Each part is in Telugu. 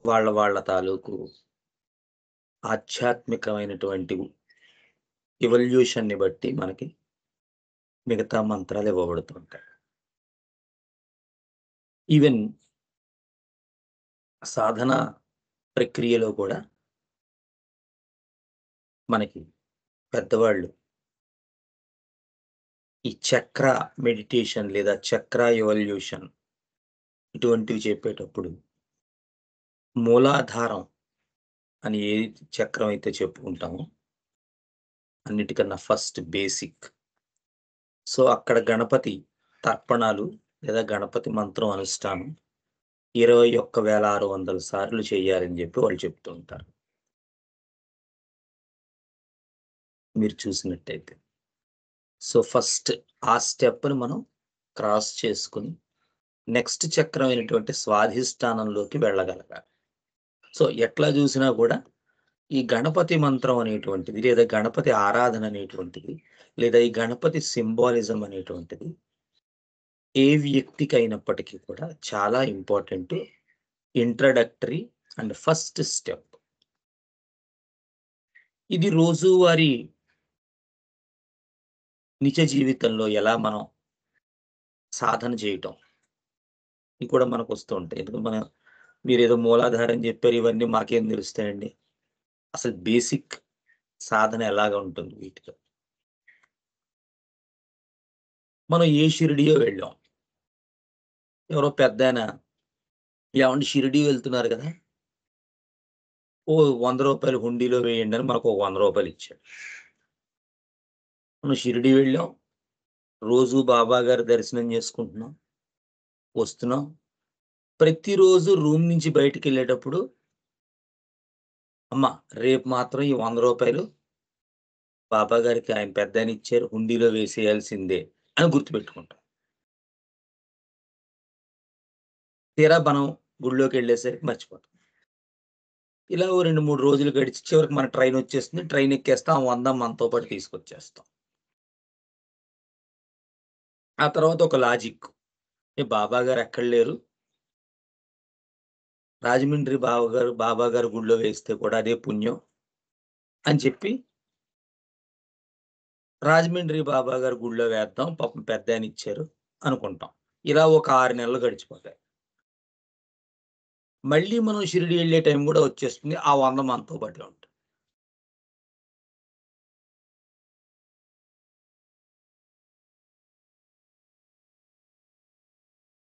వాళ్ళ తాలూకు ఆధ్యాత్మికమైనటువంటి ఎవల్యూషన్‌ని బట్టి మనకి మిగతా మంత్రాలు ఇవ్వబడుతుంటాయి. ఈవెన్ సాధన ప్రక్రియలో కూడా మనకి పెద్దవాళ్ళు ఈ చక్ర మెడిటేషన్ లేదా చక్ర ఎవల్యూషన్ ఇటువంటివి చెప్పేటప్పుడు మూలాధారం అని ఏ చక్రం అయితే చెప్పుకుంటామో అన్నిటికన్నా ఫస్ట్ బేసిక్. సో, అక్కడ గణపతి తర్పణాలు లేదా గణపతి మంత్రం అనుష్ఠానం 21,600 సార్లు చేయాలని జెప్పి వాళ్ళు చెప్తూ ఉంటారు. మీరు చూసినట్టయితే. సో, ఫస్ట్ ఆ స్టెప్‌ని మనం క్రాస్ చేసుకొని నెక్స్ట్ చక్రం అయినటువంటి స్వాధిష్టానంలోకి వెళ్ళగలగాలి. సో, ఎట్లా జూసినా గూడా ఈ గణపతి మంత్రం అనేటువంటిది లేదా గణపతి ఆరాధన అనేటువంటిది లేదా ఈ గణపతి సింబాలిజం అనేటువంటిది ఏ వ్యక్తికైనప్పటికీ కూడా చాలా important. Introductory and first step. ఇది రోజువారీ నిజ జీవితంలో ఎలా మనం సాధన చేయటం ఇవి కూడా మనకొస్తూ ఉంటాయి. ఎందుకంటే మీరేదో మూలాధారం చెప్పారు ఇవన్నీ మాకేం తెలుస్తాయండి. అసలు బేసిక్ సాధన ఎలాగా ఉంటుంది వీటిలో. మనం ఏ షిరిడియో వెళ్ళాం. ఎవరో పెద్దాయన ఏవండీ షిరిడి వెళ్తున్నారు గదా! ఓ రూ. 100 హుండీలో వేయండి అని మనకు ఒక రూ. 100 ఇచ్చాడు. మనం షిరిడి వెళ్ళాం. రోజు బాబా గారి దర్శనం చేసుకుంటున్నాం. వస్తున్నాం. ప్రతిరోజు రూమ్ నుంచి బయటికెళ్ళేటప్పుడు, అమ్మ రేపు మాత్రం ఈ రూ. 100 బాబా గారికి ఆయన పెద్దాయన ఇచ్చారు. హుండీలో వేసేయాల్సిందే అని గుర్తుపెట్టుకుంటాం. తీరా మనం గుడిలోకెళ్ళేసరికి మర్చిపోతాం. ఇలా ఓ 2, 3 రోజులు గడిచి చివరికి మన ట్రైనొచ్చేస్తుంది. ట్రైన్ ఎక్కేస్తాం. ఆ 100 మనతో పాటు తీసుకొచ్చేస్తాం. ఆ తర్వాత ఒక లాజిక్. బాబా గారు ఎక్కడ లేరు. రాజమండ్రి బాబా గారు గుడిలో వేస్తే కూడా అదే పుణ్యం అని చెప్పి రాజమండ్రి బాబా గారి గుడిలో వేద్దాం. పాపం పెద్దాయన ఇచ్చారు అనుకుంటాం. ఇలా ఒక 6 నెలలు గడిచిపోతాయి. మళ్ళీ మనం షిరిడి ఎళ్ళే టైం గూడా వచ్చేస్తుంది. ఆ 100 మనతో పాటే ఉంటుంది.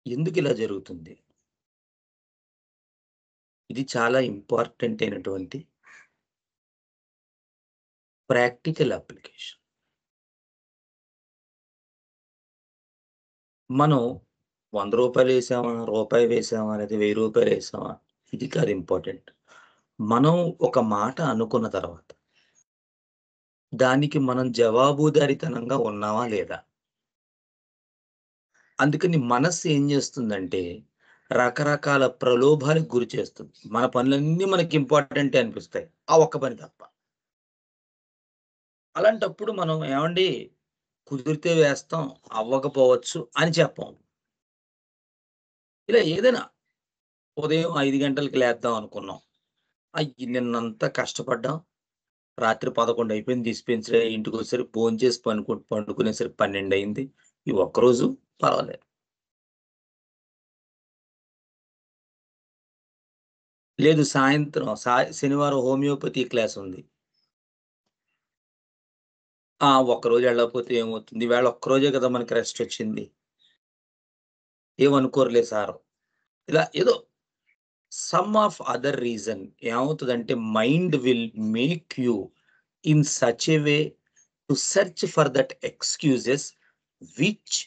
ఎందుకిలా జరుగుతుంది? ఇది చాలా ఇంపార్టెంట్ అయినటువంటి ప్రాక్టికల్ అప్లికేషన్. మనం రూ. 100 వేసామా, రూపాయి వేసామా, లేదా రూ. 1000 వేసామా ఇది కాదు ఇంపార్టెంట్. మనం ఒక మాట అనుకున్న తర్వాత దానికి మనం జవాబుదారీతనంగా ఉన్నామా లేదా? అందుకని మనస్సు ఏం జేస్తుందంటే రకరకాల ప్రలోభాలకు గురి చేస్తుంది. మన పనులన్నీ మనకి ఇంపార్టెంటే అనిపిస్తాయి. ఆ ఒక్క పని తప్ప. అలాంటప్పుడు మనం ఏవండీ కుదిరితే వేస్తాం, అవ్వకపోవచ్చు అని చెప్పం. ఇలా ఏదైనా ఉదయం 5 గంటలకి లేద్దాం అనుకున్నాం. నిన్నంతా కష్టపడ్డాం. రాత్రి 11 అయిపోయింది. డిస్పెన్సరీ ఇంటికొచ్చేసరికి భోంచేసి పండుకునేసరికి 12 అయింది. ఈ ఒక్కరోజు పర్వాలేదు. లేదు సాయంత్రం శనివారం హోమియోపతి క్లాస్ ఉంది. ఒక్కరోజు ఎళ్ళకపోతే ఏమవుతుంది? ఇవాళ ఒక్కరోజే కదా మనకి రెస్ట్ వచ్చింది. ఏమనుకోరులే సారు. ఇలా ఏదో సమ్ ఆఫ్ అదర్ రీజన్ ఏమవుతదంటే mind will make you in such a way to search for that excuses which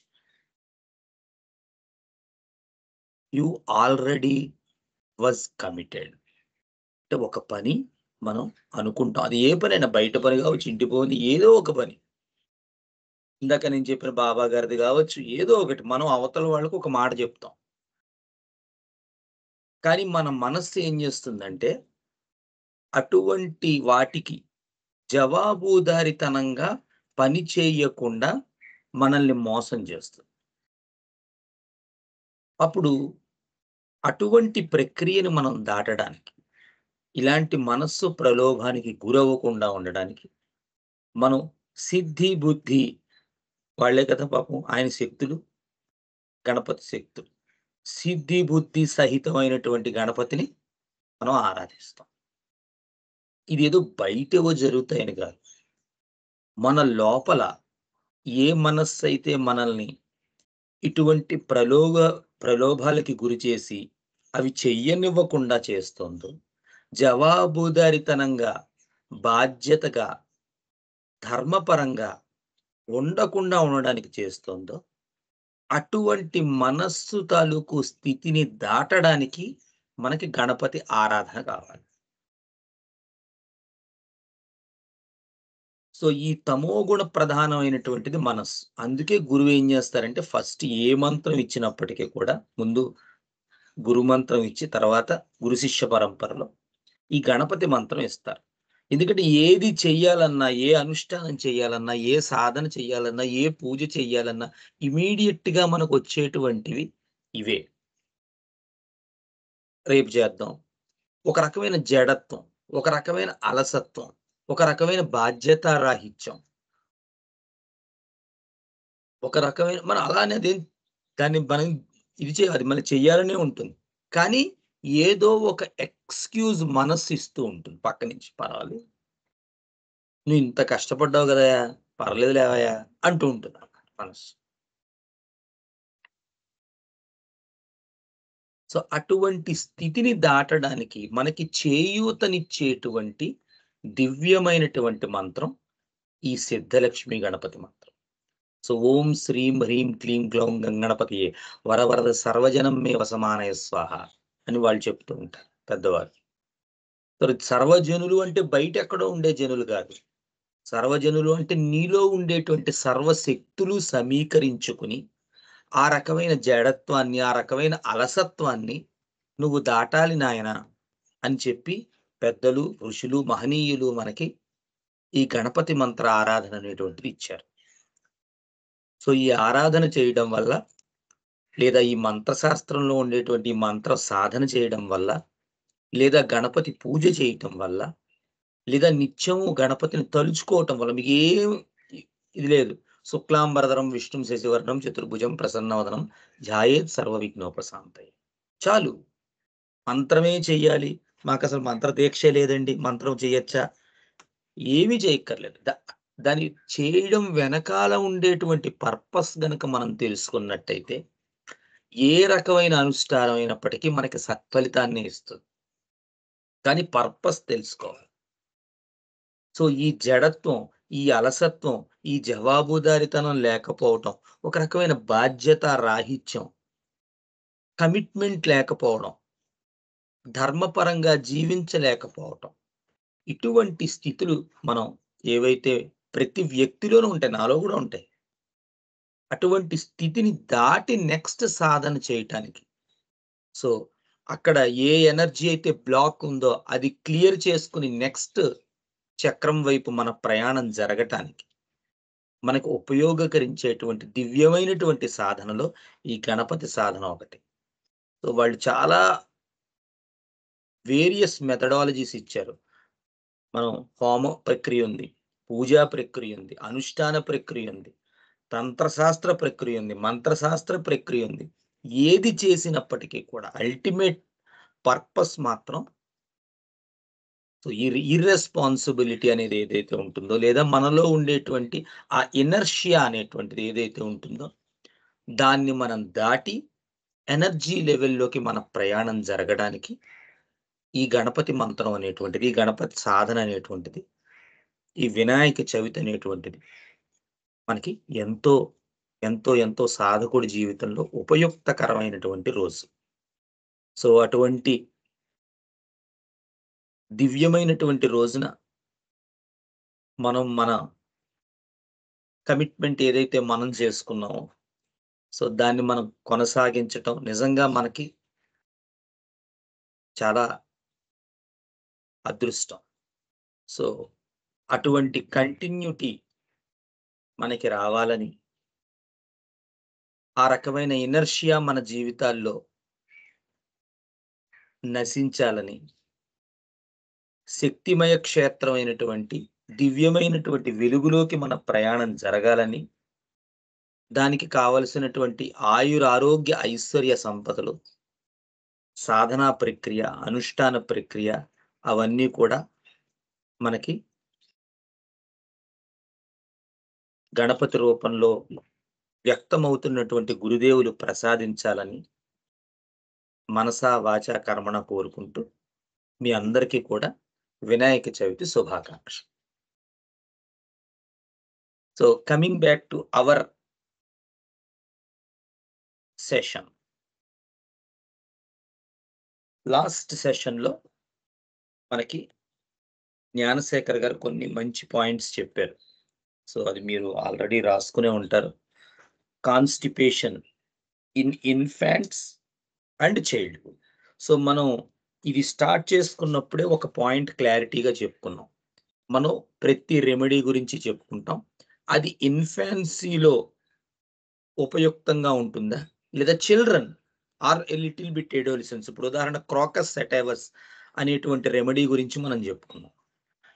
you already was committed. అంటే ఒక పని మనం అనుకుంటాం. అది ఏ పనైనా బయట పని గావచ్చు, ఇంటి పని ఏదో ఒక పని. ఇందాక నేను చెప్పిన బాబా గారిది గావచ్చు, ఏదో ఒకటి మనం అవతల వాళ్ళకి ఒక మాట జెప్తాం. కానీ మన మనస్సు ఏం జేస్తుందంటే అటువంటి వాటికి జవాబుదారీతనంగా పని చేయకుండా మనల్ని మోసం చేస్తుంది. అప్పుడు అటువంటి ప్రక్రియను మనం దాటడానికి, ఇలాంటి మనస్సు ప్రలోభానికి గురవ్వకుండా ఉండడానికి, మనం సిద్ధి, బుద్ధి వాళ్ళే కదా పాపం ఆయన శక్తులు, గణపతి శక్తులు. సిద్ధి, బుద్ధి సహితమైనటువంటి గణపతిని మనం ఆరాధిస్తాం. ఇదేదో బయటేవో జరుగుతాయని కాదు. మన లోపల ఏ మనస్సయితే మనల్ని ఇటువంటి ప్రలోభాలకి గురిచేసి, అవి చెయ్యనివ్వకుండా చేస్తోందో, జవాబుదారీతనంగా, బాధ్యతగా, ధర్మపరంగా ఉండకుండా ఉండడానికి చేస్తోందో, అటువంటి మనస్సు తాలూకు స్థితిని దాటడానికి మనకి గణపతి ఆరాధన కావాలి. సో, ఈ తమోగుణ ప్రధానమైనటువంటిది మనస్సు. అందుకే గురువేం జేస్తారంటే, ఫస్ట్ ఏ మంత్రం ఇచ్చినప్పటికి కూడా ముందు గురు మంత్రం ఇచ్చి, తర్వాత గురు శిష్య పరంపరలో ఈ గణపతి మంత్రం ఇస్తారు. ఎందుకంటే ఏది చెయ్యాలన్నా, ఏ అనుష్ఠానం చేయాలన్నా, ఏ సాధన చేయాలన్నా, ఏ పూజ చెయ్యాలన్నా ఇమ్మీడియేట్‌గా మనకొచ్చేటువంటివి ఇవే. రేపు చేద్దాం. ఒక రకమైన జడత్వం, ఒక రకమైన అలసత్వం, ఒక రకమైన బాధ్యతారాహిత్యం, ఒక రకమైన మనం అలానే దాన్ని మనం ఇది అది మనం చెయ్యాలనే ఉంటుంది. కానీ ఏదో ఒక ఎక్స్‌క్యూజ్ మనస్సు ఇస్తూ ఉంటుంది పక్క నుంచి. పర్వాలేదు. నువ్వు ఇంత కష్టపడ్డావు గదయ్యా! పర్లేదు లేవయ్యా! అంటూ ఉంటుందన్నమాట మనస్సు. సో, అటువంటి స్థితిని దాటడానికి మనకి చేయూతనిచ్చేటువంటి దివ్యమైనటువంటి మంత్రం ఈ సిద్ధలక్ష్మి గణపతి మంత్రం. సో, ఓం శ్రీం హ్రీం క్లీం గ్లౌం గంగణపతియే వరవరద సర్వజనం మే వసమానయ స్వాహ అని వాళ్ళు చెప్తూ ఉంటారు పెద్దవారు. మరి సర్వజనులు అంటే బయటెక్కడో ఉండే జనులు గాదు. సర్వజనులు అంటే నీలో ఉండేటువంటి సర్వశక్తులు సమీకరించుకుని, ఆ రకమైన జడత్వాన్ని, ఆ రకమైన అలసత్వాన్ని నువ్వు దాటాలి నాయనా అని చెప్పి పెద్దలు, ఋషులు, మహనీయులు మనకి ఈ గణపతి మంత్ర ఆరాధన అనేటువంటిది ఇచ్చారు. సో, ఈ ఆరాధన చేయడం వల్ల, లేదా ఈ మంత్రశాస్త్రంలో ఉండేటువంటి ఈ మంత్ర సాధన చేయడం వల్ల, లేదా గణపతి పూజ చేయటం వల్ల, లేదా నిత్యము గణపతిని తలుచుకోవటం వల్ల మీకేం ఇది లేదు. శుక్లాంబరధరం విష్ణుం శశివర్ణం చతుర్భుజం ప్రసన్నవదనం ధ్యాయేత్ సర్వ విఘ్నోపశాంతయే. చాలు. మంత్రమే చెయ్యాలి. మాకసలు మంత్ర దీక్షే లేదండి. మంత్రం చెయ్యొచ్చా? ఏమీ చేయక్కర్లేదు. దాన్ని చేయడం వెనకాల ఉండేటువంటి పర్పస్ గనక మనం తెలుసుకున్నట్టయితే, ఏ రకమైన అనుష్ఠానం అయినప్పటికీ మనకి సత్ఫలితాన్నే ఇస్తుంది. కానీ పర్పస్ తెలుసుకోవాలి. సో, ఈ జడత్వం, ఈ అలసత్వం, ఈ జవాబుదారీతనం లేకపోవటం, ఒక రకమైన బాధ్యత రాహిత్యం, కమిట్మెంట్ లేకపోవడం, ధర్మపరంగా జీవించలేకపోవటం. ఇటువంటి స్థితులు మనం ఏవైతే ప్రతి వ్యక్తిలోనూ ఉంటాయి. నాలో గూడా ఉంటాయి. అటువంటి స్థితిని దాటి నెక్స్ట్ సాధన చేయటానికి. సో, అక్కడ ఏ ఎనర్జీ అయితే బ్లాక్ ఉందో అది క్లియర్ చేసుకొని నెక్స్ట్ చక్రం వైపు మన ప్రయాణం జరగటానికి మనకు ఉపయోగకరించేటువంటి దివ్యమైనటువంటి సాధనలో ఈ గణపతి సాధన ఒకటి. సో, వాళ్ళు చాలా వేరియస్ మెథడాలజీస్ ఇచ్చారు. మనం హోమ ప్రక్రియ ఉంది. పూజా ప్రక్రియ ఉంది. అనుష్ఠాన ప్రక్రియ ఉంది. తంత్రశాస్త్ర ప్రక్రియ ఉంది. మంత్రశాస్త్ర ప్రక్రియ ఉంది. ఏది చేసినప్పటికీ కూడా అల్టిమేట్ పర్పస్ మాత్రం సో, ఇర్రెస్పాన్సిబిలిటీ అనేది ఏదైతే ఉంటుందో, లేదా మనలో ఉండేటువంటి ఆ ఇనర్షియా అనేటువంటిది ఏదైతే ఉంటుందో, దాన్ని మనం దాటి ఎనర్జీ లెవెల్‌లోకి మన ప్రయాణం జరగడానికి ఈ గణపతి మంత్రం అనేటువంటిది, ఈ గణపతి సాధన అనేటువంటిది, ఈ వినాయక చవితి అనేటువంటిది మనకి ఎంతో, ఎంతో సాధకుడి జీవితంలో ఉపయుక్తకరమైనటువంటి రోజు. సో, అటువంటి దివ్యమైనటువంటి రోజున మనం మన కమిట్మెంట్ ఏదైతే మనం చేసుకున్నామో, సో, దాన్ని మనం కొనసాగించటం నిజంగా మనకి చాలా అదృష్టం. సో, అటువంటి కంటిన్యూటీ మనకి రావాలని, ఆ రకమైన ఇనర్షియా మన జీవితాల్లో నశించాలని, శక్తిమయ క్షేత్రమైనటువంటి దివ్యమైనటువంటి వెలుగులోకి మన ప్రయాణం జరగాలని, దానికి కావలసినటువంటి ఆయురారోగ్య ఐశ్వర్య సంపదలు, సాధనా ప్రక్రియ, అనుష్ఠాన ప్రక్రియ అవన్నీ కూడా మనకి గణపతి రూపంలో వ్యక్తమవుతున్నటువంటి గురుదేవులు ప్రసాదించాలని మనసా వాచా కర్మణ కోరుకుంటూ మీ అందరికీ కూడా వినాయక చవితి శుభాకాంక్ష. So coming back to our session, last సెషన్లో మనకి జ్ఞానశేఖర్ గారు కొన్ని మంచి పాయింట్స్ చెప్పారు. సో అది మీరు ఆల్రెడీ రాసుకునే ఉంటారు. Constipation in infants and childhood. So మనం ఇది స్టార్ట్ చేసుకున్నప్పుడే ఒక పాయింట్ క్లారిటీగా చెప్పుకున్నాం. మనం ప్రతి రెమెడీ గురించి చెప్పుకుంటాం. అది ఇన్ఫాన్సీలో ఉపయుక్తంగా ఉంటుందా, లేదా children are a little bit adolescence. ఇప్పుడు ఉదాహరణ క్రాకస్ సెటైవస్ అనేటువంటి రెమెడీ గురించి మనం చెప్పుకున్నాం.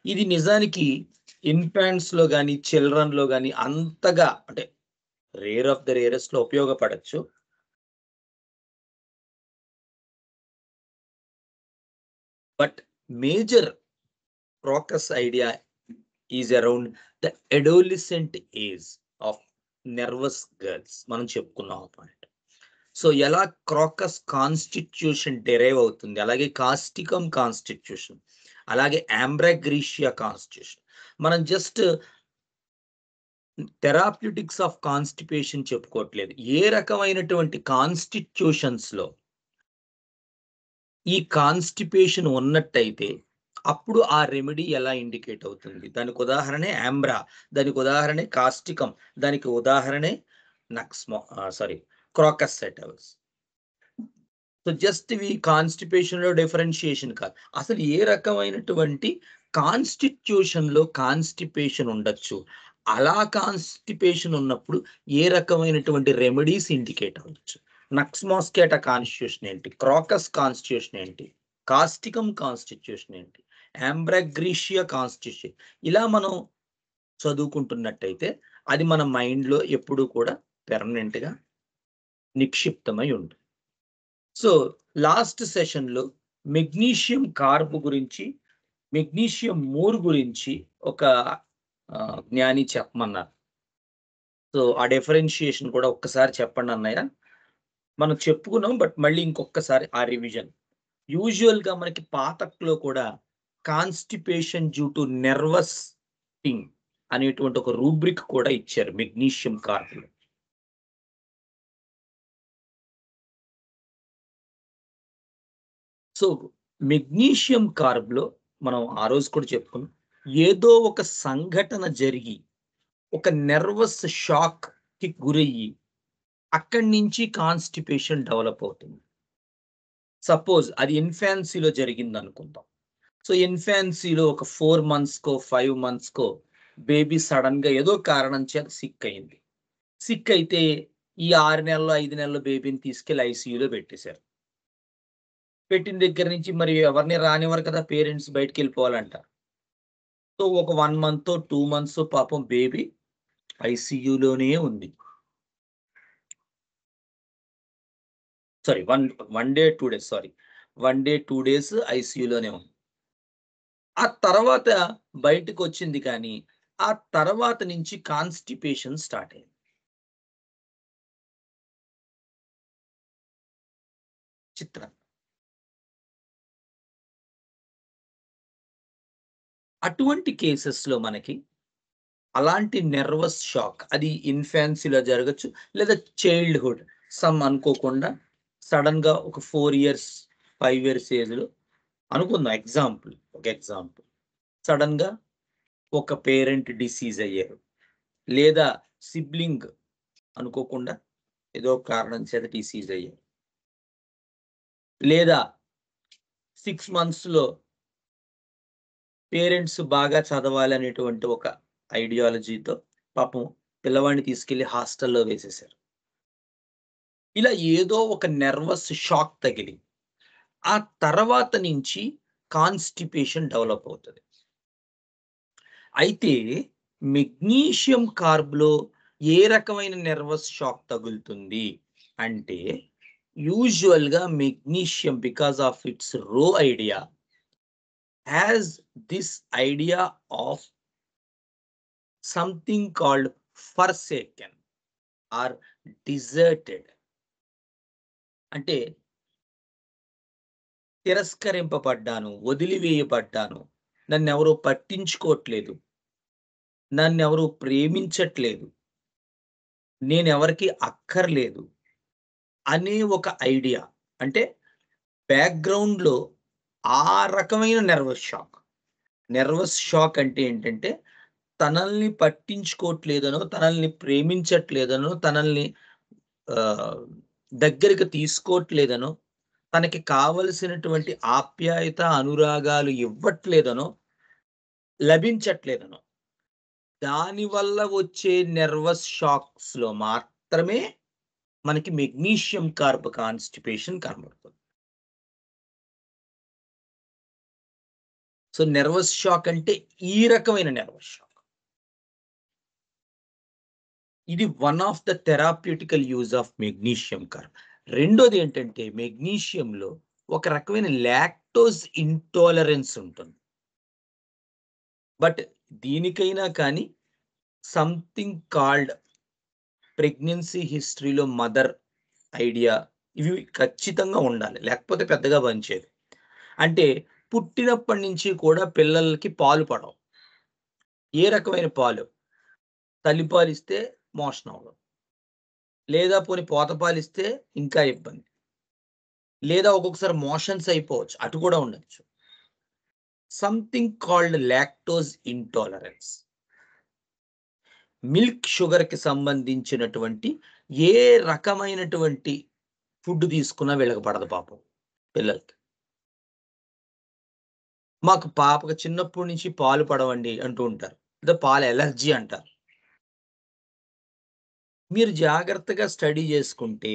ఇది నిజానికి ఇన్ఫాంట్స్ లో కానీ చిల్డ్రన్ లో కానీ అంతగా, అంటే రేర్ ఆఫ్ ద రేరెస్ట్ లో ఉపయోగపడచ్చు. But major crocus idea is around the adolescent age of nervous girls. మనం చెప్పుకున్నాం ఆ పాయింట్. సో ఎలా క్రాకస్ కాన్స్టిట్యూషన్ డెరైవ్ అవుతుంది, అలాగే కాస్టికం కాన్స్టిట్యూషన్, అలాగే ఆంబ్రాగ్రీషియా కాన్స్టిట్యూషన్. మనం జస్ట్ థెరాప్యూటిక్స్ ఆఫ్ కాన్స్టిపేషన్ చెప్పుకోవట్లేదు. ఏ రకమైనటువంటి కాన్స్టిట్యూషన్స్ లో ఈ కాన్స్టిపేషన్ ఉన్నట్టయితే అప్పుడు ఆ రెమెడీ ఎలా ఇండికేట్ అవుతుంది. దానికి ఉదాహరణే ఆంబ్రా, దానికి ఉదాహరణే కాస్టికం, దానికి ఉదాహరణే క్రాకస్ సెటైవస్. సో జస్ట్ ఇవి కాన్స్టిపేషన్ లో డిఫరెన్షియేషన్ కాదు, అసలు ఏ రకమైనటువంటి కాన్స్టిట్యూషన్ లో కాన్స్టిపేషన్ ఉండొచ్చు, అలా కాన్స్టిపేషన్ ఉన్నప్పుడు ఏ రకమైనటువంటి రెమెడీస్ ఇండికేట్ అవ్వచ్చు. నక్స్మాస్కేటా కాన్స్టిట్యూషన్ ఏంటి, క్రాకస్ కాన్స్టిట్యూషన్ ఏంటి, కాస్టికం కాన్స్టిట్యూషన్ ఏంటి, ఆంబ్రాగ్రీషియా కాన్స్టిట్యూషన్, ఇలా మనం చదువుకుంటున్నట్టయితే అది మన మైండ్ లో ఎప్పుడూ కూడా పెర్మనెంట్ గా నిక్షిప్తమై ఉంటుంది. సో లాస్ట్ సెషన్ లో మెగ్నీషియం కార్బ్ గురించి, మెగ్నీషియం మోర్ గురించి ఒక జ్ఞాని చెప్పమన్నారు. సో ఆ డిఫరెన్షియేషన్ కూడా ఒక్కసారి చెప్పండి అన్నయ్య. మనం చెప్పుకున్నాం, బట్ మళ్ళీ ఇంకొకసారి ఆ రివిజన్. యూజువల్ గా మనకి పాతక్లో కూడా constipation due to nervous thing అనేటువంటి ఒక రూబ్రిక్ కూడా ఇచ్చారు మెగ్నీషియం కార్బ్ లో. సో మెగ్నీషియం కార్బ్ లో మనం ఆ రోజు కూడా చెప్పుకున్నాం, ఏదో ఒక సంఘటన జరిగి ఒక నెర్వస్ షాక్ కి గురయ్యి అక్కడి నుంచి కాన్స్టిపేషన్ డెవలప్ అవుతుంది. సపోజ్ అది ఇన్ఫాన్సీలో జరిగింది అనుకుందాం. సో ఇన్ఫాన్సీలో ఒక 4 months కో 5 months కో బేబీ సడన్ గా ఏదో కారణం చేత సిక్ అయింది. సిక్ అయితే ఈ 6 నెలలు 5 నెలల బేబీని తీసుకెళ్లి ఐసీయూలో పెట్టేశారు. పెట్టిన దగ్గర నుంచి మరి ఎవరిని రానివ్వరు కదా, పేరెంట్స్ బయటికి వెళ్ళిపోవాలంటారు. సో ఒక 1 month 2 months పాపం బేబీ ఐసీయూలోనే ఉంది. Sorry, one day 2 days, sorry 1 day 2 days ఐసీయూలోనే ఉంది. ఆ తర్వాత బయటకు వచ్చింది, కానీ ఆ తర్వాత నుంచి కాన్స్టిపేషన్ స్టార్ట్ అయింది. చిత్రం. అటువంటి కేసెస్ లో మనకి అలాంటి నెర్వస్ షాక్, అది ఇన్ఫాన్సీలో జరగచ్చు, లేదా చైల్డ్హుడ్ సమ్ అనుకోకుండా సడన్ గా ఒక 4 years 5 years ఏజ్ లో అనుకుందాం, ఒక ఎగ్జాంపుల్ సడన్ గా ఒక పేరెంట్ డిసీజ్ అయ్యారు, లేదా సిబ్లింగ్ అనుకోకుండా ఏదో కారణం చేత డిసీజ్ అయ్యారు, లేదా 6 months లో పేరెంట్స్ బాగా చదవాలి అనేటువంటి ఒక ఐడియాలజీతో పాపం పిల్లవాడిని తీసుకెళ్లి హాస్టల్లో వేసేశారు. ఇలా ఏదో ఒక నెర్వస్ షాక్ తగిలి ఆ తర్వాత నుంచి కాన్‌స్టిపేషన్ డెవలప్ అవుతది. అయితే మెగ్నీషియం కార్బ్‌లో ఏ రకమైన నెర్వస్ షాక్ తగులుతుంది అంటే, యూజువల్‌గా magnesium because of its idea has this idea of something called forsaken or deserted. అంటే తిరస్కరింపబడ్డాను, వదిలివేయబడ్డాను, నన్నెవరు పట్టించుకోవట్లేదు, నన్నెవరు ప్రేమించట్లేదు, నేనెవరికీ అక్కర్లేదు అనే ఒక ఐడియా. అంటే బ్యాక్‌గ్రౌండ్‌లో ఆ రకమైన నెర్వస్ షాక్. నెర్వస్ షాక్ అంటే ఏంటంటే, తనల్ని పట్టించుకోవట్లేదనో, తనల్ని ప్రేమించట్లేదనో, తనల్ని ఆహ్, దగ్గరికి తీసుకోవట్లేదనో, తనకి కావలసినటువంటి ఆప్యాయత, అనురాగాలు ఇవ్వట్లేదనో, లభించట్లేదనో, దానివల్ల వచ్చే నెర్వస్ షాక్స్‌లో మాత్రమే మనకి మెగ్నీషియం కార్బ్ కాన్‌స్టిపేషన్ కనబడుతుంది. సో, నెర్వస్ షాక్ అంటే ఈ రకమైన నెర్వస్ షాక్. ఇది one of the therapeutical use of magnesium carb. రెండోది ఏంటంటే మెగ్నీషియంలో ఒక రకమైన లాక్టోజ్ ఇంటాలరెన్స్ ఉంటుంది. బట్ దీనికైనా కానీ సంథింగ్ కాల్డ్ ప్రెగ్నెన్సీ హిస్టరీలో మదర్ ఐడియా ఇవి ఖచ్చితంగా ఉండాలి. లేకపోతే పెద్దగా పనిచేయదు. అంటే పుట్టినప్పటి నుంచి కూడా పిల్లలకి పాలు పడవు. ఏ రకమైన పాలు? తల్లిపాలిస్తే మోషన్ అవ్వదు. లేదా పోనీ పోత పాలిస్తే ఇంకా ఇబ్బంది. లేదా ఒక్కొక్కసారి మోషన్స్ అయిపోవచ్చు. అటు కూడా ఉండొచ్చు. Something called lactose intolerance. Milk షుగర్‌కి సంబంధించినటువంటి ఏ రకమైనటువంటి ఫుడ్ తీసుకున్నా వీళ్ళకి పడదు పాపం పిల్లలకి. మాకు పాపకి చిన్నప్పటి నుంచి పాలు పడవండి అంటూ ఉంటారు. లేదా పాలు అలర్జీ అంటారు. మీరు జాగ్రత్తగా స్టడీ చేసుకుంటే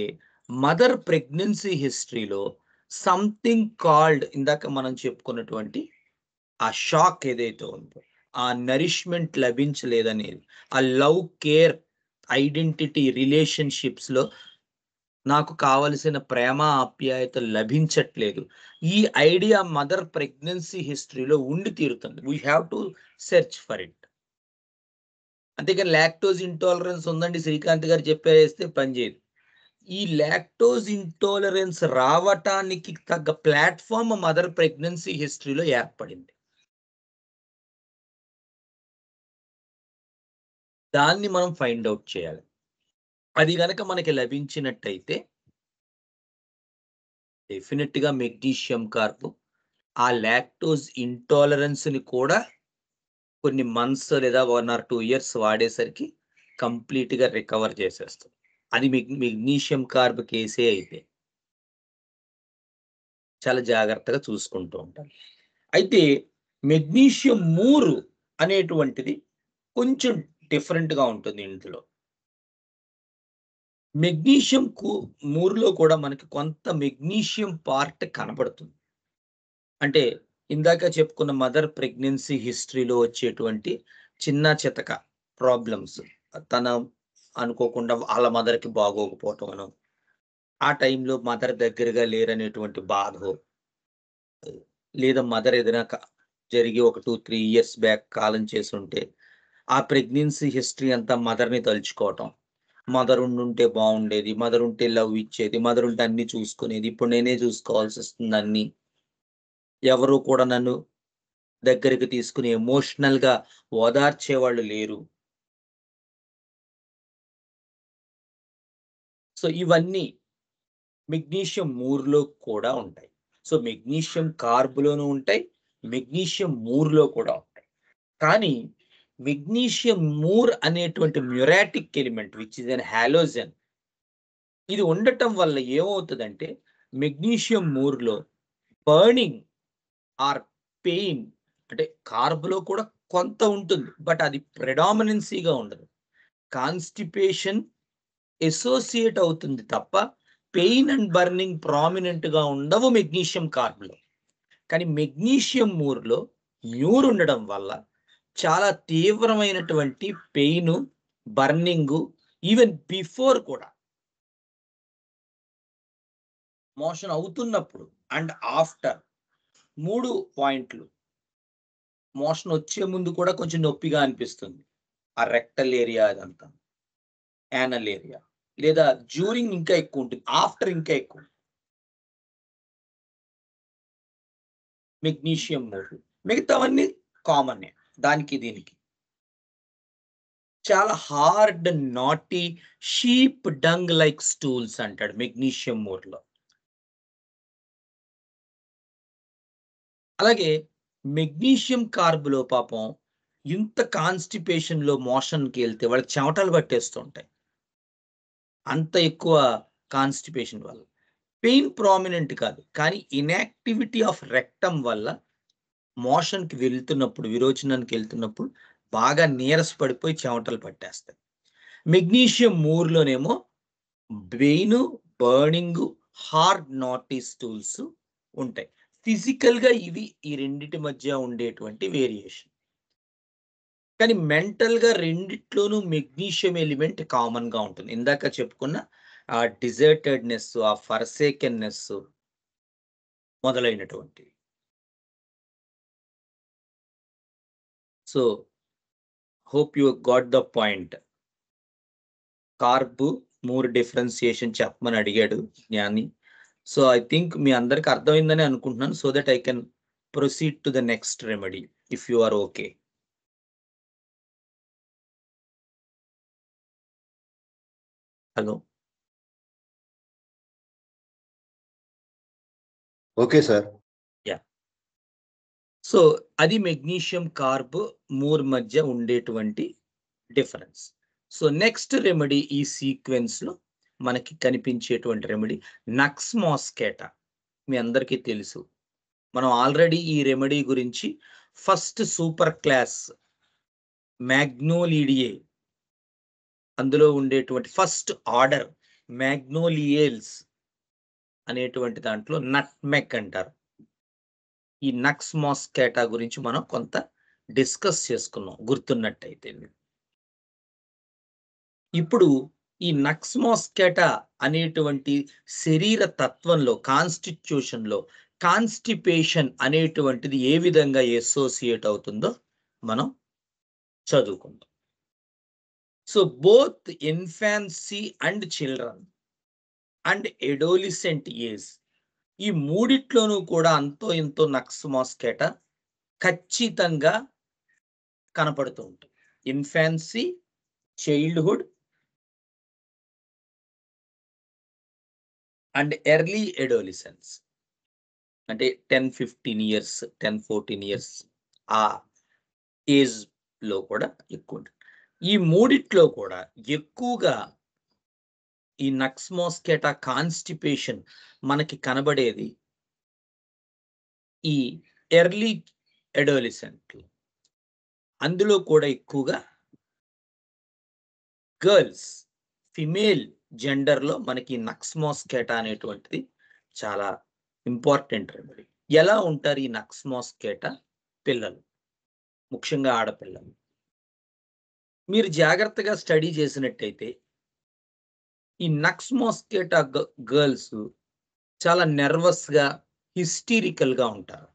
మదర్ ప్రెగ్నెన్సీ హిస్టరీలో సంథింగ్ కాల్డ్ ఇందాక మనం చెప్పుకున్నటువంటి ఆ షాక్ ఏదైతే ఉందో, ఆ నరిష్మెంట్ లభించలేదనేది, ఆ లవ్, కేర్, ఐడెంటిటీ, రిలేషన్‌షిప్స్‌లో నాకు కావలసిన ప్రేమ, ఆప్యాయత లభించట్లేదు. ఈ ఐడియా మదర్ ప్రెగ్నెన్సీ హిస్టరీలో ఉండి తీరుతుంది. We have to search for it. అంతేగాని లాక్టోజ్ ఇంటాలరెన్స్ ఉందండి శ్రీకాంత్ గారు చెప్పేస్తే పని చేయదు. ఈ లాక్టోజ్ ఇంటాలరెన్స్ రావటానికి తగ్గ ప్లాట్‌ఫార్మ్ మదర్ ప్రెగ్నెన్సీ హిస్టరీలో ఏర్పడింది. దాన్ని మనం ఫైండ్ ఔట్ చేయాలి. అది గనక మనకి లభించినట్టయితే డెఫినిట్‌గా మెగ్నీషియం కార్బ్ ఆ లాక్టోజ్ ఇంటాలరెన్స్‌ని కూడా కొన్ని మంత్స్ లేదా 1 ఆర్ 2 ఇయర్స్ వాడేసరికి కంప్లీట్‌గా రికవర్ చేసేస్తుంది. అది మెగ్నీషియం కార్బ్ కేసే అయితే. చాలా జాగ్రత్తగా చూసుకుంటూ ఉండాలి. అయితే మెగ్నీషియం మూర్ అనేటువంటిది కొంచెం డిఫరెంట్‌గా ఉంటుంది ఇందులో. మెగ్నీషియం మూర్‌లో కూడా మనకి కొంత మెగ్నీషియం పార్ట్ కనపడుతుంది. అంటే ఇందాక చెప్పుకున్న మదర్ ప్రెగ్నెన్సీ హిస్టరీలో వచ్చేటువంటి చిన్న చితక ప్రాబ్లమ్స్. తన అనుకోకుండా వాళ్ళ మదర్‌కి బాగోకపోవటమనో, ఆ టైంలో మదర్ దగ్గరగా లేరనేటువంటి బాధో, లేదా మదర్ ఏదైనా జరిగి ఒక 2, 3 ఇయర్స్ బ్యాక్ కాలం చేసుంటే, ఆ ప్రెగ్నెన్సీ హిస్టరీ అంతా మదర్‌ని తలుచుకోవటం. మదర్ ఉండుంటే బావుండేది. మదర్ ఉంటే లవ్ ఇచ్చేది. మదర్ ఉంటే అన్నీ చూసుకునేది. ఇప్పుడు నేనే చూసుకోవాల్సొస్తుంది అన్నీ. ఎవరు కూడా నన్ను దగ్గరికి తీసుకొని ఎమోషనల్‌గా ఓదార్చేవాళ్ళు లేరు. సో, ఇవన్నీ మెగ్నీషియం మూర్‌లో కూడా ఉంటాయి. సో, మెగ్నీషియం కార్బ్‌లోనూ ఉంటాయి. మెగ్నీషియం మూర్‌లో కూడా ఉంటాయి. కానీ మెగ్నీషియం మూర్ అనేటువంటి muriatic element which is an halogen ఇది ఉండటం వల్ల ఏమవుతదంటే మెగ్నీషియం మూర్‌లో బర్నింగ్ ఆర్ పెయిన్ అంటే కార్బ్‌లో కూడా కొంత ఉంటుంది. బట్ అది ప్రెడామినెన్సీ‌గా ఉండదు. కాన్‌స్టిపేషన్ అసోసియేట్ అవుతుంది తప్ప, పెయిన్ అండ్ బర్నింగ్ ప్రామినెంట్ గా ఉండవు మెగ్నీషియం కార్బ్లో. కానీ మెగ్నీషియం మూర్లో మ్యూర్ ఉండడం వల్ల చాలా తీవ్రమైనటువంటి పెయిన్, బర్నింగ్, ఈవెన్ బిఫోర్ కూడా మోషన్ అవుతున్నప్పుడు అండ్ ఆఫ్టర్ 3 పాయింట్లు. మోషన్ వచ్చే ముందు కూడా కొంచెం నొప్పిగా అనిపిస్తుంది, ఆ రెక్టల్ ఏరియా అదంతా, యానల్ ఏరియా, లేదా డ్యూరింగ్ ఇంకా ఎక్కువ ఉంటుంది, ఆఫ్టర్ ఇంకా ఎక్కువ. మెగ్నీషియం మూర్, మిగతావన్నీ కామన్ దానికి దీనికి. చాలా hard naughty sheep dung like stools అంటాడు మెగ్నీషియం మూర్లో. అలాగే మెగ్నీషియం కార్బ్లో పాపం ఇంత కాన్స్టిపేషన్ లో మోషన్కి వెళ్తే వాళ్ళకి చెమటలు పట్టేస్తుంటాయి, అంత ఎక్కువ కాన్స్టిపేషన్ వల్ల. పెయిన్ ప్రామినెంట్ కాదు, కానీ ఇన్యాక్టివిటీ ఆఫ్ రెక్టమ్ వల్ల మోషన్కి వెళ్తున్నప్పుడు, విరోచనానికి వెళ్తున్నప్పుడు బాగా నీరస పడిపోయి చెమటలు పట్టేస్తాయి. మెగ్నీషియం మూర్లోనేమో brain, burning, hard knotty stools ఉంటాయి. ఫిజికల్ గా ఇవి ఈ రెండిటి మధ్య ఉండేటువంటి వేరియేషన్. కానీ మెంటల్ గా రెండిట్లోనూ మెగ్నీషియం ఎలిమెంట్ కామన్ గా ఉంటుంది. ఇందాక చెప్పుకున్న ఆ డిజర్టెడ్నెస్, ఆ ఫర్సేకెన్నెస్ మొదలైనటువంటి. So hope you got the point. Carb mur differentiation చెప్పమని అడిగాడు జ్ఞాని. సో ఐ థింక్ మీ అందరికి అర్థమైందని అనుకుంటున్నాను. So that I can proceed to the next remedy if you are okay. Hello, okay sir. Yeah. So అది మెగ్నీషియం కార్బ్ మూర్ మధ్య ఉండేటువంటి డిఫరెన్స్. సో నెక్స్ట్ రెమెడీ ఈ సీక్వెన్స్ లో మనకి కనిపించేటువంటి రెమెడీ నక్స్ మాస్కేటా. మీ అందరికీ తెలుసు, మనం ఆల్రెడీ ఈ రెమెడీ గురించి ఫస్ట్ సూపర్ క్లాస్ మ్యాగ్నోలిడియే, అందులో ఉండేటువంటి ఫస్ట్ ఆర్డర్ మ్యాగ్నోలియేల్స్ అనేటువంటి దాంట్లో నట్మెక్ అంటారు. ఈ నక్స్ మాస్కేటా గురించి మనం కొంత డిస్కస్ చేసుకున్నాం గుర్తున్నట్టయితే. ఇప్పుడు ఈ నక్స్ మాస్కేటా అనేటువంటి శరీర తత్వంలో, కాన్స్టిట్యూషన్ లో కాన్స్టిపేషన్ అనేటువంటిది ఏ విధంగా అసోసియేట్ అవుతుందో మనం చదువుకుందాం. So both infancy and children and adolescent age, ఈ మూడిట్లోనూ కూడా అంతో ఇంతో నక్స్ మాస్కేటా ఖచ్చితంగా కనపడుతూ ఉంటుంది. ఇన్ఫాన్సీ, చైల్డ్హుడ్ అండ్ ఎర్లీ ఎడోలిసెన్స్, అంటే 10-15 ఇయర్స్, 10-14 ఇయర్స్ ఆ ఏజ్ లో కూడా ఎక్కువ ఉంటుంది. ఈ మూడిట్లో కూడా ఎక్కువగా ఈ నక్స్ మాస్కేటా కాన్స్టిపేషన్ మనకి కనబడేది ఈ ఎర్లీ అడోలెసెంట్. అందులో కూడా ఎక్కువగా గర్ల్స్, ఫిమేల్ జెండర్ లో మనకి నక్స్ మాస్కేటా అనేటువంటిది చాలా ఇంపార్టెంట్ రెమెడీ. ఎలా ఉంటారు ఈ నక్స్ మాస్కేటా పిల్లలు, ముఖ్యంగా ఆడపిల్లలు? మీరు జాగ్రత్తగా స్టడీ చేసినట్టయితే ఈ నక్స్ మాస్కేటా గర్ల్స్ చాలా నర్వస్ గా, హిస్టీరికల్ గా ఉంటారు.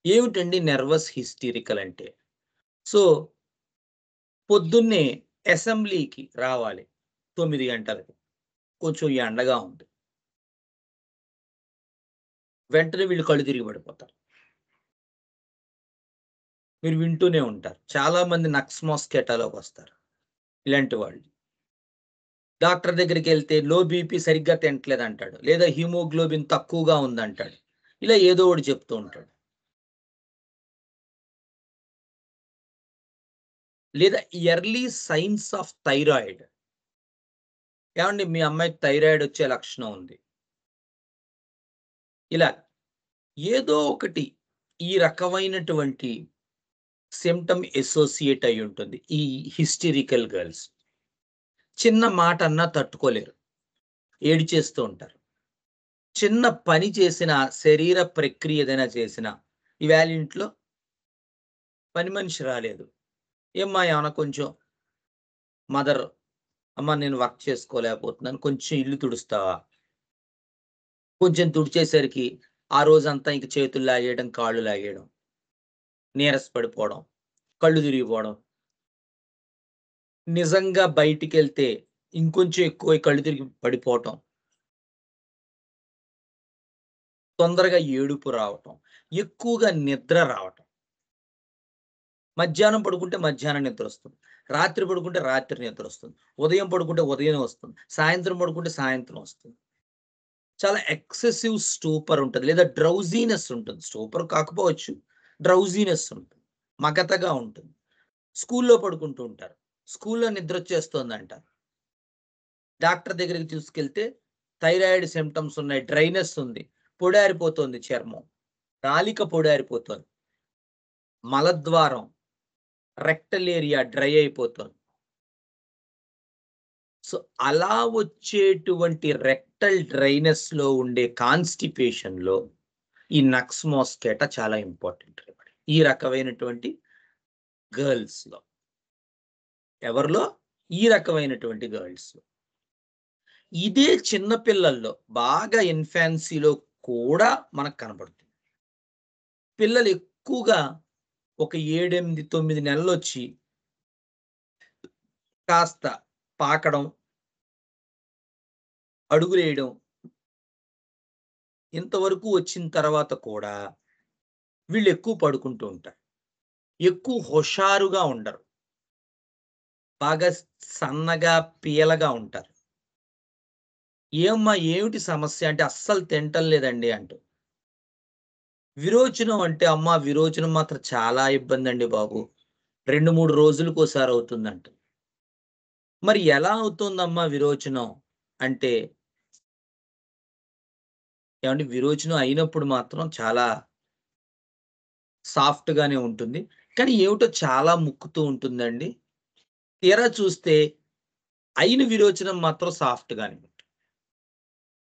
ఏమిటండి నర్వస్ హిస్టీరికల్ అంటే? సో పొద్దున్నే అసెంబ్లీకి రావాలి 9 గంటలకు, కొంచెం ఎండగా ఉంది, వెంటనే వీళ్ళు కళ్ళు తిరిగి పడిపోతారు. మీరు వింటూనే ఉంటారు, చాలా మంది నక్స్ మాస్కేటాలోకి వస్తారు ఇలాంటి వాళ్ళు. డాక్టర్ దగ్గరికి వెళ్తే లో బీపీ సరిగ్గా తింటలేదు అంటాడు, లేదా హిమోగ్లోబిన్ తక్కువగా ఉందంటాడు, ఇలా ఏదో ఒకటి చెప్తూ ఉంటాడు. లేదా ఎర్లీ సైన్స్ ఆఫ్ థైరాయిడ్. ఏమండి మీ అమ్మాయికి థైరాయిడ్ వచ్చే లక్షణం ఉంది, ఇలా ఏదో ఒకటి ఈ రకమైనటువంటి సిమ్టమ్ అసోసియేట్ అయి ఉంటుంది. ఈ హిస్టరికల్ గర్ల్స్ చిన్న మాట అన్నా తట్టుకోలేరు, ఏడు చేస్తూ ఉంటారు. చిన్న పని చేసిన, శరీర ప్రక్రియ ఏదైనా చేసినా, ఈవేళ ఇంట్లో పని మనిషి రాలేదు. ఏమ్మా ఏమన్నా కొంచెం మదర్, అమ్మ నేను వర్క్ చేసుకోలేకపోతున్నాను. కొంచెం ఇల్లు తుడుస్తావా? కొంచెం తుడిచేసరికి ఆ రోజంతా ఇంక చేతులు లాగేయడం, కాళ్ళు లాగేయడం, నీరస పడిపోవడం, కళ్ళు తిరిగిపోవడం. నిజంగా బయటికెళ్తే ఇంకొంచెం ఎక్కువై కళ్ళు తిరిగి పడిపోవటం. తొందరగా ఏడుపు రావటం, ఎక్కువగా నిద్ర రావటం. మధ్యాహ్నం పడుకుంటే మధ్యాహ్నం నిద్రొస్తుంది. రాత్రి పడుకుంటే రాత్రి నిద్రొస్తుంది. ఉదయం పడుకుంటే ఉదయం వస్తుంది. సాయంత్రం పడుకుంటే సాయంత్రం వస్తుంది. చాలా ఎక్సెసివ్ స్టూపర్ ఉంటది. లేదా డ్రౌజీనెస్ ఉంటుంది. స్టూపర్ కాకపోవచ్చు. డ్రౌజీనెస్ ఉంటుంది. మగతగా ఉంటుంది. స్కూల్లో పడుకుంటూ ఉంటారు. స్కూల్లో నిద్రొచ్చేస్తోందంటారు. డాక్టర్ దగ్గరికి తీసుకెళ్తే థైరాయిడ్ సింప్టమ్స్ ఉన్నాయి. డ్రైనెస్ ఉంది. పొడారిపోతోంది చర్మం. నాలిక పొడారిపోతోంది. మలద్వారం, రెక్టల్ ఏరియా డ్రై అయిపోతోంది. సో, అలా వచ్చేటువంటి రెక్టల్ డ్రైనెస్‌లో ఉండే కాన్‌స్టిపేషన్‌లో ఈ నక్స్ మోస్కెటా చాలా ఇంపార్టెంట్. ఈ రకమైనటువంటి గర్ల్స్‌లో. ఎవరిలో? ఈ రకమైనటువంటి గర్ల్స్‌లో. ఇదే చిన్న పిల్లల్లో బాగా ఇన్ఫాన్సీలో కూడా మనకు కనపడుతుంది. పిల్లలు ఎక్కువగా ఒక 7, 8, 9 నెలలొచ్చి కాస్త పాకడం, అడుగులేయడం ఇంతవరకు వచ్చిన తర్వాత కూడా వీళ్ళు ఎక్కువ పడుకుంటూ ఉంటారు. ఎక్కువ హుషారుగా ఉండరు. బాగా సన్నగా, పీలగా ఉంటారు. ఏమ్మా ఏమిటి సమస్య అంటే అస్సలు తింటం లేదండి అంటూ. విరోచనం అంటే అమ్మా విరోచనం మాత్రం చాలా ఇబ్బందండి బాబు. 2, 3 రోజులకోసారి అవుతుందంట. మరి ఎలా అవుతుందమ్మా విరోచనం అంటే, ఏవండీ విరోచనం అయినప్పుడు మాత్రం చాలా సాఫ్ట్‌గానే ఉంటుంది. కానీ ఏమిటో చాలా ముక్కుతూ ఉంటుందండి. తీరా చూస్తే అయిన విరోచనం మాత్రం సాఫ్ట్‌గానే ఉంటుంది.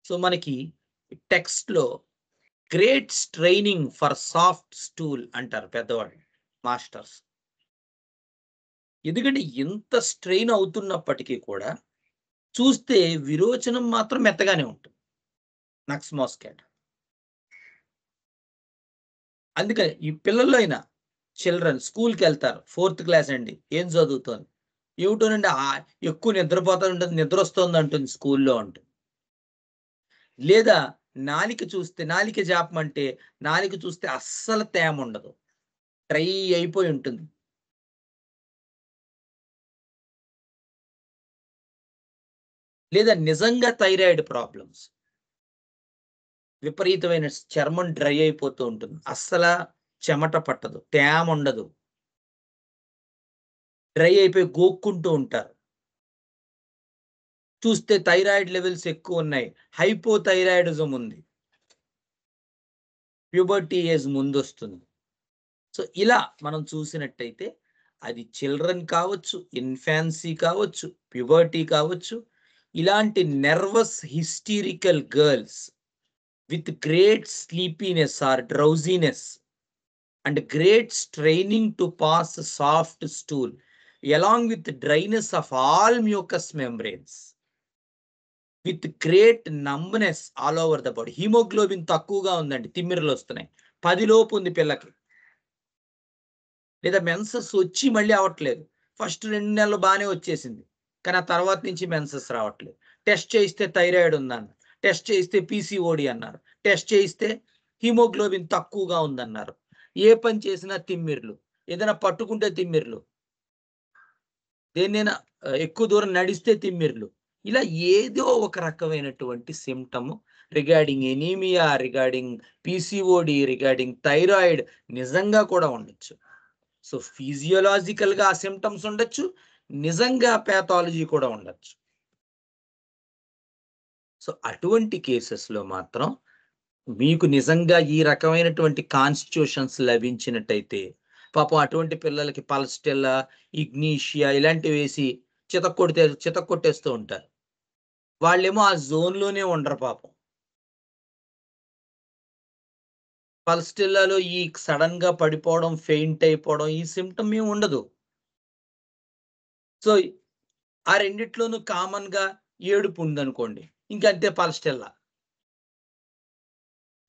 సో, మనకి టెక్స్ట్‌లో great straining for soft stool అంటారు పెద్దవాళ్ళు మాస్టర్స్. ఎందుకంటే ఇంత స్ట్రెయిన్ అవుతున్నప్పటికీ కూడా చూస్తే విరోచనం మాత్రం మెత్తగానే ఉంటుంది. నక్స్ మోస్కిటో. అందుకని ఈ పిల్లల్లో అయినా చిల్డ్రన్ స్కూల్‌కెళ్తారు. 4థ్ క్లాస్ అండి. ఏం చదువుతోంది? ఏమిటోనండి ఎక్కువ నిద్రపోతా ఉంటుంది. నిద్రొస్తోందంటుంది స్కూల్‌లో అంటుంది. లేదా నాలిక చూస్తే నాలిక జాపమంటే నాలిక చూస్తే అస్సలు తేముండదు. డ్రై అయిపోయి ఉంటుంది. లేదా నిజంగా థైరాయిడ్ ప్రాబ్లమ్స్. విపరీతమైన చర్మం డ్రై అయిపోతూ ఉంటుంది. చెమట పట్టదు. తేముండదు. డ్రై అయిపోయి గోక్కుంటూ ఉంటారు. చూస్తే థైరాయిడ్ లెవెల్స్ ఎక్కువున్నాయి. హైపోథైరాయిడిజం ఉంది. ప్యూబర్టీ ఏజ్ ముందొస్తుంది. సో, ఇలా మనం చూసినట్టయితే అది చిల్డ్రన్ కావచ్చు, ఇన్ఫాన్సీ కావచ్చు, ప్యూబర్టీ కావచ్చు. ఇలాంటి nervous hysterical girls with great sleepiness or drowsiness and great straining to pass soft stool along with dryness of all mucous membranes with great numbness all over the body. Haemoglobin తక్కువగా ఉందండి. తిమ్మిరులు వస్తున్నాయి. 10 లోపు ఉంది పిల్లకి. లేదా మెన్సెస్ వచ్చి మళ్ళీ అవ్వట్లేదు. ఫస్ట్ 2 నెలలు బానే వచ్చేసింది. కానీ ఆ తర్వాత నుంచి మెన్సెస్ రావట్లేదు. టెస్ట్ చేయిస్తే థైరాయిడ్ ఉందన్నారు. టెస్ట్ చేయిస్తే పీసీఓడి అన్నారు. టెస్ట్ చేయిస్తే హిమోగ్లోబిన్ తక్కువగా ఉందన్నారు. ఏ పని చేసినా తిమ్మిర్లు. ఏదైనా పట్టుకుంటే తిమ్మిర్లు. దేన్నైనా ఎక్కువ దూరం నడిస్తే తిమ్మిర్లు. ఇలా ఏదో ఒక రకమైనటువంటి symptom regarding anaemia, regarding PCOD, regarding thyroid నిజంగా కూడా ఉండొచ్చు. సో, ఫిజియోలాజికల్‌గా ఆ సింప్టమ్స్ ఉండొచ్చు. నిజంగా పాథాలజీ కూడా ఉండొచ్చు. సో, అటువంటి కేసెస్‌లో మాత్రం మీకు నిజంగా ఈ రకమైనటువంటి కాన్స్టిట్యూషన్స్ లభించినట్టయితే, పాపం అటువంటి పిల్లలకి పల్స్టెల్ల, ఇగ్నీషియా ఇలాంటివేసి చితక్కొట్టేస్తూ ఉంటారు. వాళ్ళేమో ఆ జోన్‌లోనే ఉండరు పాపం. పల్స్‌టిల్లాలో ఈ సడెన్‌గా పడిపోవడం, ఫెయింట్ అయిపోవడం ఈ సింప్టమ్ ఏమి ఉండదు. సో, ఆ రెండిట్లోనూ కామన్‌గా ఏడుపుందనుకోండి. ఇంకంతే పల్స్‌టిల్లా.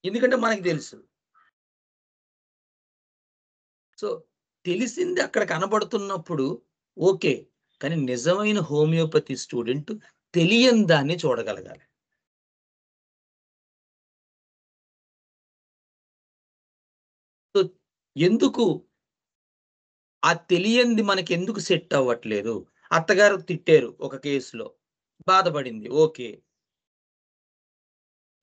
ఎందుకంటే మనకు తెలుసు. సో, తెలిసింది అక్కడ కనబడుతున్నప్పుడు ఓకే. కానీ నిజమైన హోమియోపతి స్టూడెంట్ తెలియని దాన్ని చూడగలగాలి. సో, ఎందుకు ఆ తెలియంది మనకెందుకు సెట్ అవ్వట్లేదు? అత్తగారు తిట్టారు ఒక కేస్‌లో. బాధపడింది. ఓకే.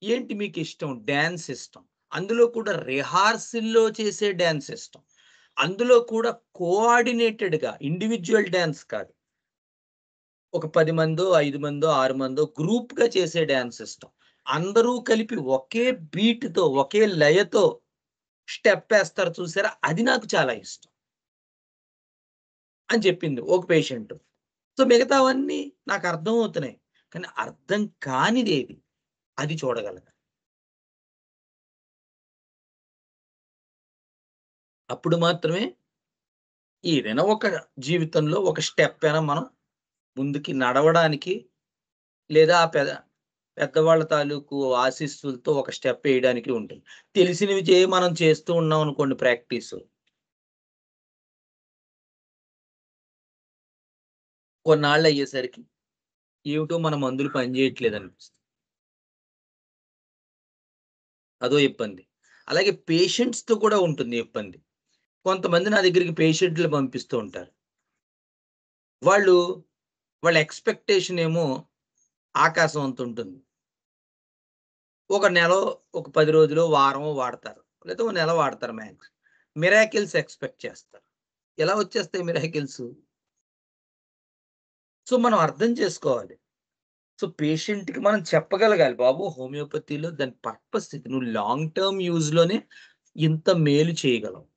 ఏంటి మీకిష్టం? డాన్స్ ఇష్టం. అందులో కూడా రిహార్సల్‌లో చేసే డాన్స్ ఇష్టం. అందులో కూడా కోఆర్డినేటెడ్‌గా ఇండివిడ్యువల్ డాన్స్ కాదు. ఒక 10 మందో, 5 మందో, 6 మందో గ్రూప్‌గా చేసే డాన్స్ ఇష్టం. అందరూ కలిపి ఒకే బీట్‌తో, ఒకే లయతో స్టెప్పేస్తారు చూసారా? అది నాకు చాలా ఇష్టం అని చెప్పింది ఒక పేషెంట్. సో, మిగతావన్నీ నాకర్థమవుతున్నాయి. కానీ అర్థం కానిదేది అది చూడగలను. అప్పుడు మాత్రమే ఏదైనా ఒక జీవితంలో ఒక స్టెప్ అయినా మనం ముందుకి నడవడానికి లేదా ఆ పెద్దవాళ్ళ తాలూకు ఆశీస్సులతో ఒక స్టెప్ ఏయడానికి ఉంటుంది. తెలిసినవి మనం చేస్తూ ఉన్నాం అనుకోండి ప్రాక్టీసు. కొన్నాళ్ళయ్యేసరికి ఏమిటో మన మందులు పనిచేయట్లేదనిపిస్తుంది. అదో ఇబ్బంది. అలాగే పేషెంట్స్‌తో కూడా ఉంటుంది ఇబ్బంది. కొంతమంది నా దగ్గరికి పేషెంట్‌లు పంపిస్తూ ఉంటారు. వాళ్ళు వాళ్ళ ఎక్స్‌పెక్టేషన్ ఏమో ఆకాశం అంతుంటుంది. ఒక నెలో, ఒక 10 రోజులో, వారమో వాడతారు. లేదా ఓ నెల వాడతారు మ్యాక్స్. మిరాకిల్స్ ఎక్స్‌పెక్ట్ చేస్తారు. ఎలా వచ్చేస్తాయి మిరాకిల్సు? సో, మనం అర్థం చేసుకోవాలి. సో, పేషెంట్‌కి మనం చెప్పగలగాలి. బాబు హోమియోపతిలో దాని పర్పస్ ఇది. నువ్వు లాంగ్ టర్మ్ యూజ్‌లోనే ఇంత మేలు చేయగలవు.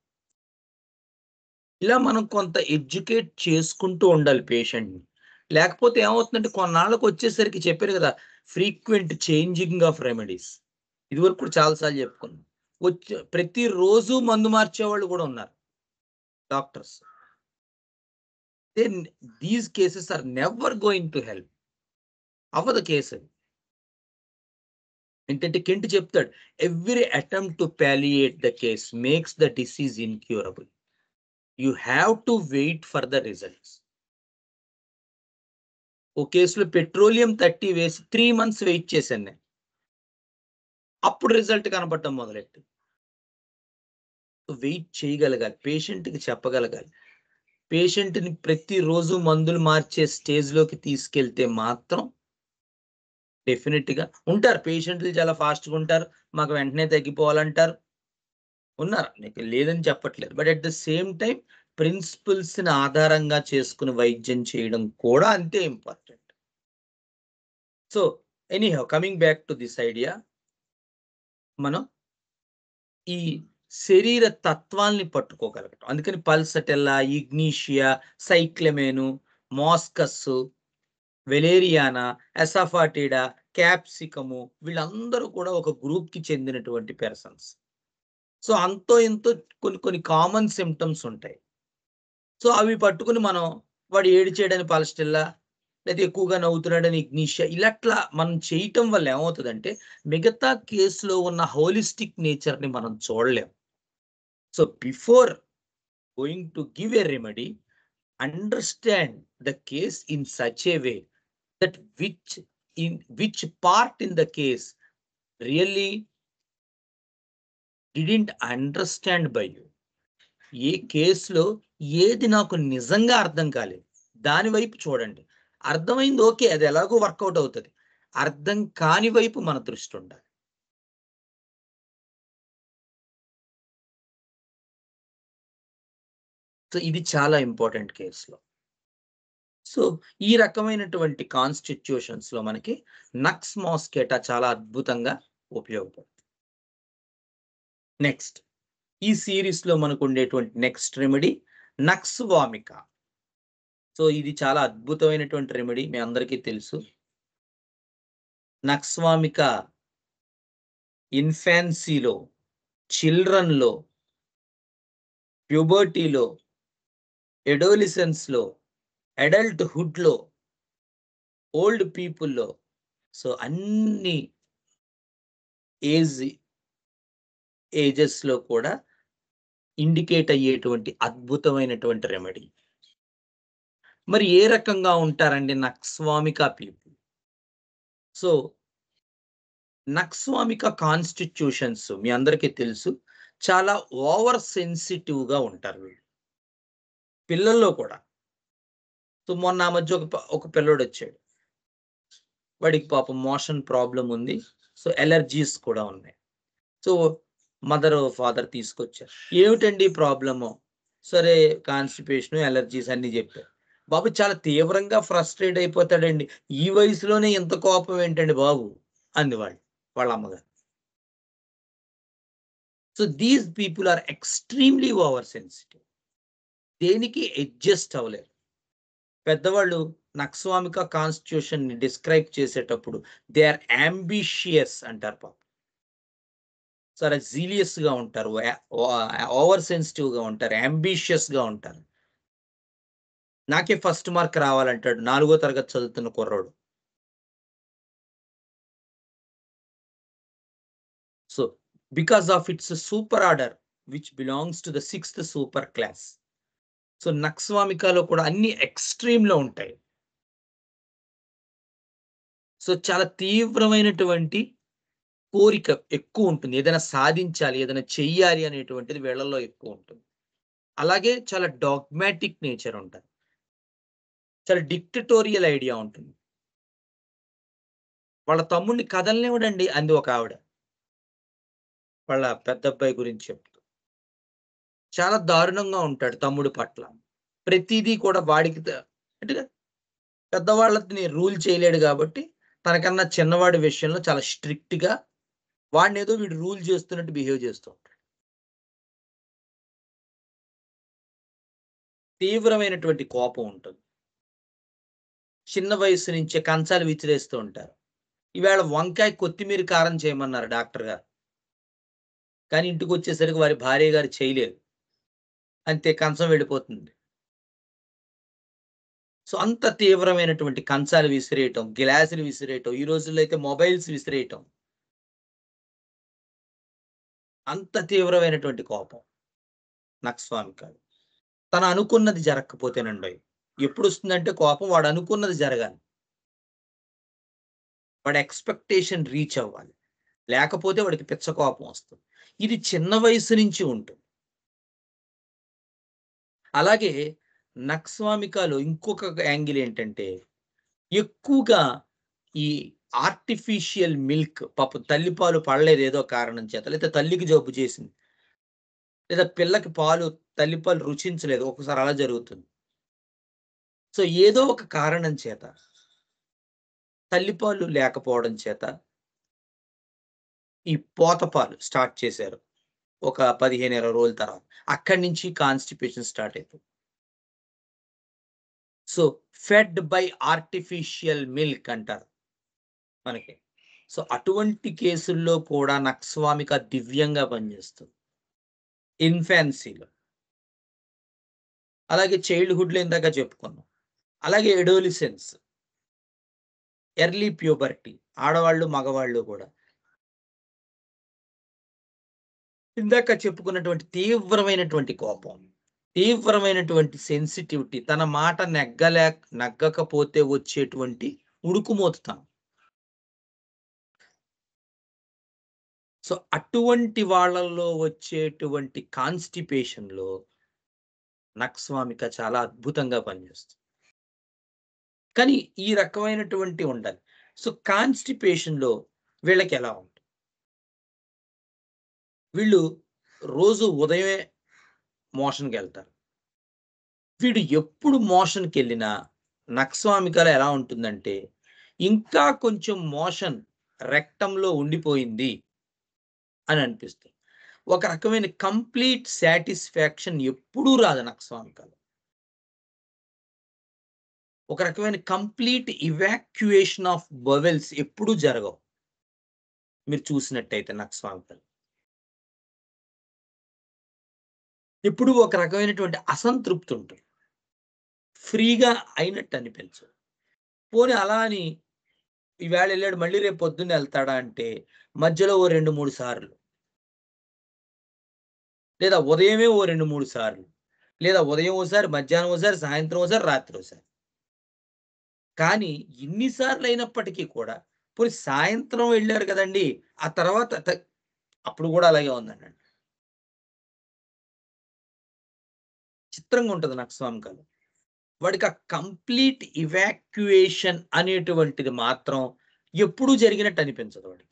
ఇలా మనం కొంత ఎడ్యుకేట్ చేసుకుంటూ ఉండాలి పేషెంట్‌ని. లేకపోతే ఏమవుతుందంటే కొన్నాళ్ళకొచ్చేసరికి చెప్పాను గదా! Frequent changing of remedies. ఇదివరకు కూడా చాలా సార్లు చెప్పుకున్నాం. ప్రతిరోజు మందు మార్చేవాళ్ళు గూడా ఉన్నారు doctors. Then these cases are never going to help. అవ్వదు కేసు. ఏంటంటే కెంట్ చెప్తాడు. Every attempt to palliate the case makes the disease incurable. You have to wait for the results. ఓ కేస్‌లో పెట్రోలియం 30 వేసి 3 మంత్స్ వెయిట్ చేశాను నేను. అప్పుడు రిజల్ట్ కనపడటం మొదలెట్టింది. వెయిట్ చేయగలగాలి. పేషెంట్‌కి చెప్పగలగాలి. పేషెంట్‌ని ప్రతిరోజు మందులు మార్చే స్టేజ్‌లోకి తీసుకెళ్తే మాత్రం డెఫినిట్‌గా ఉంటారు. పేషెంట్‌లు చాలా ఫాస్ట్‌గా ఉంటారు. మాకు వెంటనే తగ్గిపోవాలంటారు. ఉన్నారు. నీకు లేదని చెప్పట్లేదు. But at the same time ప్రిన్సిపుల్స్‌ని ఆధారంగా చేసుకొని వైద్యం చేయడం కూడా అంతే important. So, anyhow coming back to this idea మనం ఈ శరీర తత్వాల్ని పట్టుకోగలగటం. అందుకని పల్సటెల్లా, ఇగ్నీషియా, సైక్లమేను, మోస్కస్సు, వెలేరియానా, ఎసాఫాటిడా, క్యాప్సికము వీళ్ళందరూ కూడా ఒక గ్రూప్‌కి చెందినటువంటి పెర్సన్స్. సో, అంతో ఇంతో కొన్ని కొన్ని కామన్ సింప్టమ్స్ ఉంటాయి. సో, అవి పట్టుకొని మనం వాడు ఏడిచాడని పల్స్టిల్లా, లేదా ఎక్కువగా నవ్వుతున్నాడని ఇగ్నీషియా ఇలట్లా మనం చేయటం వల్ల ఏమవుతదంటే, మిగతా కేస్‌లో ఉన్న హోలిస్టిక్ నేచర్‌ని మనం చూడలేం. So, before going to give a remedy, understand the case in such a way that which part in the case really didn't understand by you. ఏ కేస్‌లో ఏది నాకు నిజంగా అర్థం కాలేదు. దాని వైపు చూడండి. అర్థమైంది ఓకే. అది ఎలాగో వర్కౌట్ అవుతది. అర్థం కాని వైపు మన దృష్టుండాలి. సో, ఇది చాలా ఇంపార్టెంట్ కేస్‌లో. సో, ఈ రకమైనటువంటి కాన్స్టిట్యూషన్స్‌లో మనకి నక్స్ మోస్కెటా చాలా అద్భుతంగా ఉపయోగపడుతుంది. నెక్స్ట్ ఈ సీరీస్‌లో మనకుండేటువంటి నెక్స్ట్ రెమెడీ నక్స్ వామికా. సో, ఇది చాలా అద్భుతమైనటువంటి రెమెడీ మీ అందరికీ తెలుసు. నక్స్వామిక ఇన్ఫాన్సీలో, చిల్డ్రన్‌లో, ప్యూబర్టీలో, అడోలసెన్స్‌లో, అడల్ట్‌హుడ్‌లో, ఓల్డ్ పీపుల్‌లో, సో అన్ని ఏజెస్‌లో కూడా ఇండికేట్ అయ్యేటువంటి అద్భుతమైనటువంటి రెమెడీ. మరి ఏ రకంగా ఉంటారండి nux vomica people? So, nux vomica constitutions మీ అందరికీ తెలుసు. చాలా ఓవర్ సెన్సిటివ్‌గా ఉంటారు వీళ్ళు. పిల్లల్లో కూడా. సో, మొన్న ఆ మధ్య ఒక పిల్లోడొచ్చాడు. వాడికి పాపం మోషన్ ప్రాబ్లమ్ ఉంది. సో, అలెర్జీస్ కూడా ఉన్నాయి. సో, మదర్, ఫాదర్ తీసుకొచ్చారు. "ఏమిటండి ప్రాబ్లము?" సరే కాన్‌స్టిపేషను, అలెర్జీస్ అన్నీ జెప్పారు. బాబు చాలా తీవ్రంగా ఫ్రస్ట్రేట్ అయిపోతాడండి. "ఈ వయసులోనే ఇంత కోపం ఏంటండి బాబు" అంది వాళ్ళ అమ్మగారు. So, these people are extremely over sensitive. దేనికి అడ్జస్ట్ అవ్వలేరు. పెద్దవాళ్ళు నక్స్వామిక కాన్స్టిట్యూషన్‌ని డిస్క్రైబ్ చేసేటప్పుడు దే ఆర్ యాంబిషియస్ అంటారు పాపం. చాలా జీలియస్‌గా ఉంటారు. ఓవర్ సెన్సిటివ్‌గా ఉంటారు. యాంబిషియస్‌గా ఉంటారు. నాకే ఫస్ట్ మార్క్ రావాలంటాడు. 4 తరగతి చదువుతున్న కుర్రోడు. So, because of its super order which belongs to the 6థ్ సూపర్ క్లాస్. సో, నక్స్వామికలో కూడా అన్ని ఎక్స్‌ట్రీమ్‌లో ఉంటాయి. సో, చాలా తీవ్రమైనటువంటి కోరిక ఎక్కువుంటుంది. ఏదైనా సాధించాలి, ఏదైనా చెయ్యాలి అనేటువంటిది వీళ్ళలో ఎక్కువుంటుంది. అలాగే చాలా డాగ్మాటిక్ నేచర్ ఉంటది. చాలా డిక్టటోరియల్ ఐడియా ఉంటుంది. వాళ్ళ తమ్ముడిని కదలనివ్వడండి అంది ఒకావిడ. వాళ్ళ పెద్దబ్బాయి గురించి చెప్తూ. చాలా దారుణంగా ఉంటాడు తమ్ముడి పట్ల. ప్రతీదీ కూడా వాడికి అంటే పెద్దవాళ్ళని రూల్ చేయలేడు గాబట్టి, తనకన్నా చిన్నవాడి విషయంలో చాలా స్ట్రిక్ట్‌గా వాడినేదో వీడు రూల్ చేస్తున్నట్టు బిహేవ్ చేస్తూ ఉంటాడు. తీవ్రమైనటువంటి కోపం ఉంటుంది. చిన్న వయస్సు నుంచే కంచాలు విసిరేస్తూ ఉంటారు. ఈవేళ వంకాయ, కొత్తిమీర కారం చేయమన్నారు డాక్టర్ గారు. కానీ ఇంటికొచ్చేసరికి వారి భార్య గారు చేయలేదు. అంతే కంచం వెళ్ళిపోతుంది. సో, అంత తీవ్రమైనటువంటి కంచాలు విసిరేయటం, గ్లాసులు విసిరేయటం, ఈ రోజుల్లో అయితే మొబైల్స్ విసిరేయటం. అంత తీవ్రమైనటువంటి కోపం నక్స్వామికాలు. తను అనుకున్నది జరగకపోతేనండోయ్. ఎప్పుడొస్తుందంటే కోపం వాడు అనుకున్నది జరగాలి. వాడి ఎక్స్‌పెక్టేషన్ రీచ్ అవ్వాలి. లేకపోతే వాడికి పిచ్చ కోపం వస్తుంది. ఇది చిన్న వయస్సు నుంచి ఉంటుంది. అలాగే నక్స్వామికాలో ఇంకొక యాంగిల్ ఏంటంటే ఎక్కువగా ఈ ఆర్టిఫిషియల్ మిల్క్ పాపం తల్లిపాలు పడలేదు ఏదో కారణం చేత. లేతే తల్లికి జబ్బు చేసింది. లేదా పిల్లకి తల్లిపాలు రుచించలేదు. ఒక్కొక్కసారి అలా జరుగుతుంది. సో, ఏదో ఒక కారణం చేత తల్లిపాలు లేకపోవడం చేత ఈ పోత పాలు స్టార్ట్ చేశారు. ఒక 15, 20 రోజుల తర్వాత. అక్కడి నుంచి కాన్‌స్టిపేషన్ స్టార్ట్ అయిపోయింది. So, fed by artificial milk అంటారు మనకి. సో, అటువంటి కేసుల్లో కూడా నక్స్వామిక దివ్యంగా పనిచేస్తుంది. ఇన్ఫాన్సీలో. అలాగే చైల్డ్‌హుడ్‌లో ఇందాక చెప్పుకున్నాం. అలాగే అడోలసెన్స్, ఎర్లీ ప్యూబర్టీ ఆడవాళ్ళు, మగవాళ్ళు కూడా. ఇందాక చెప్పుకున్నటువంటి తీవ్రమైనటువంటి కోపం, తీవ్రమైనటువంటి సెన్సిటివిటీ, తన మాట నగ్గకపోతే వచ్చేటువంటి ఉడుకుమోతుతనం. సో, అటువంటి వాళ్ళల్లో వచ్చేటువంటి కాన్‌స్టిపేషన్‌లో నక్స్వామిక చాలా అద్భుతంగా పనిచేస్తుంది. కానీ ఈ రకమైనటువంటి ఉండాలి. సో, కాన్‌స్టిపేషన్‌లో వీళ్ళకెలా ఉంటుంది? వీళ్ళు రోజు ఉదయమే మోషన్‌కెళ్తారు. వీడు ఎప్పుడు మోషన్‌కెళ్ళినా నక్స్వామికలో ఎలా ఉంటుందంటే, ఇంకా కొంచెం మోషన్ రెక్టమ్‌లో ఉండిపోయింది అని అనిపిస్తుంది. ఒక రకమైన కంప్లీట్ సాటిస్ఫాక్షన్ ఎప్పుడూ రాదు నక్స్వామికలో. ఒక రకమైన కంప్లీట్ ఇవాక్యుయేషన్ ఆఫ్ బవెల్స్ ఎప్పుడూ జరగవు. మీరు చూసినట్టయితే నక్స్వామికలు. ఎప్పుడూ ఒక రకమైనటువంటి అసంతృప్తి ఉంటుంది. ఫ్రీగా అయినట్టు అనిపించదు. పోనీ అలా అని ఈవేళ ఎళ్ళాడు మళ్ళీ రేపు పొద్దున్న ఎళ్తాడా అంటే మధ్యలో ఓ 2, 3 సార్లు. లేదా ఉదయమే ఓ 2, 3 సార్లు. లేదా ఉదయం ఓసారి, మధ్యాహ్నం ఓసారి, సాయంత్రం ఓసారి, రాత్రి ఓసారి. కానీ ఇన్ని సార్లయినప్పటికీ కూడా పోనీ సాయంత్రం వెళ్లారు కదండీ! ఆ తర్వాత అప్పుడు గూడా అలాగే ఉందండి. చిత్రంగా ఉంటది నక్స్వామికాలు. వాడికి ఆ కంప్లీట్ ఇవాక్యుయేషన్ అనేటువంటిది మాత్రం ఎప్పుడూ జరిగినట్టు అనిపించదు వాడికి.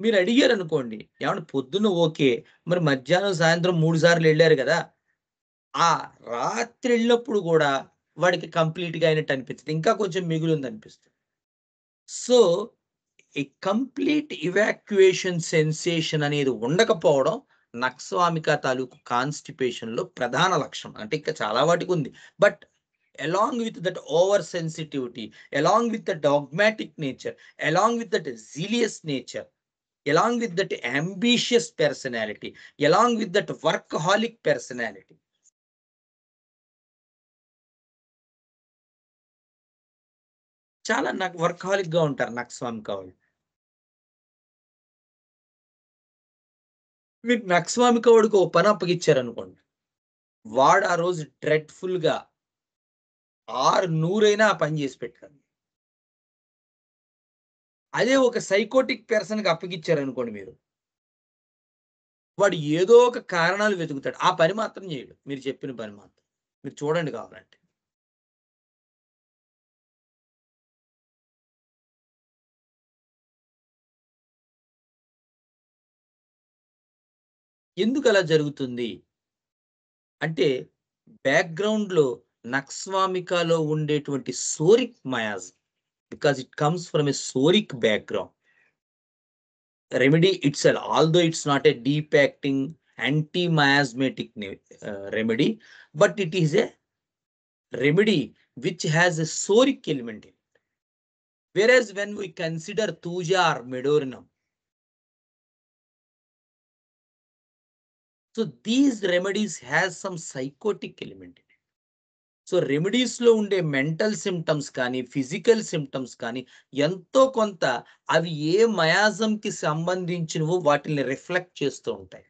మీరు అడిగారనుకోండి, ఏవండీ పొద్దున్న ఓకే. మరి మధ్యాహ్నం, సాయంత్రం 3 సార్లు ఎళ్లారు గదా! ఆ రాత్రెళ్ళినప్పుడు గూడా వాడికి కంప్లీట్‌గా అయినట్టు అనిపించదు. ఇంకా కొంచెం మిగులుందనిపిస్తది. సో, ఈ కంప్లీట్ ఇవాక్యుయేషన్ సెన్సేషన్ అనేది ఉండకపోవడం నక్స్వామిక తాలూకు కాన్‌స్టిపేషన్‌లో ప్రధాన లక్షణం. అంటే ఇంకా చాలా వాటికుంది. But along with that over sensitivity, along with the dogmatic nature, along with that zealous nature, along with that ambitious personality, along with that workaholic personality. చాలా నాకు వర్కహాలిక్‌గా ఉంటారు నక్స్వామిక వాళ్ళు. మీకు నక్స్వామిక వాడికి ఓ పని అప్పగిచ్చారనుకోండి. వాడు ఆ రోజు డ్రెడ్‌ఫుల్‌గా 6, 100 ఆ పని జేసి పెట్టాలి. అదే ఒక సైకోటిక్ పర్సన్‌కి అప్పగిచ్చారనుకోండి మీరు. వాడు ఏదో ఒక కారణాలు వెతుకుతాడు. ఆ పని మాత్రం జేయడు. మీరు చెప్పిన పని మాత్రం. మీరు చూడండి కావాలంటే. ఎందుకలా జరుగుతుంది? అంటే బ్యాక్‌గ్రౌండ్‌లో నక్స్వామికలో ఉండేటువంటి psoric miasm. Because it comes from a psoric background. Remedy itself, although it's not a deep acting anti-miasmatic remedy, but it is a remedy which has a soric element in it. Whereas when we consider Thuja or Medorinum, so these remedies has some psychotic element in it. So రెమెడీస్‌లో ఉండే మెంటల్ సింప్టమ్స్ కానీ, ఫిజికల్ సింప్టమ్స్ కానీ ఎంతో కొంత అవి ఏ మయాజంకి సంబంధించినవో వాటిల్ని రిఫ్లెక్ట్ చేస్తూ ఉంటాయి.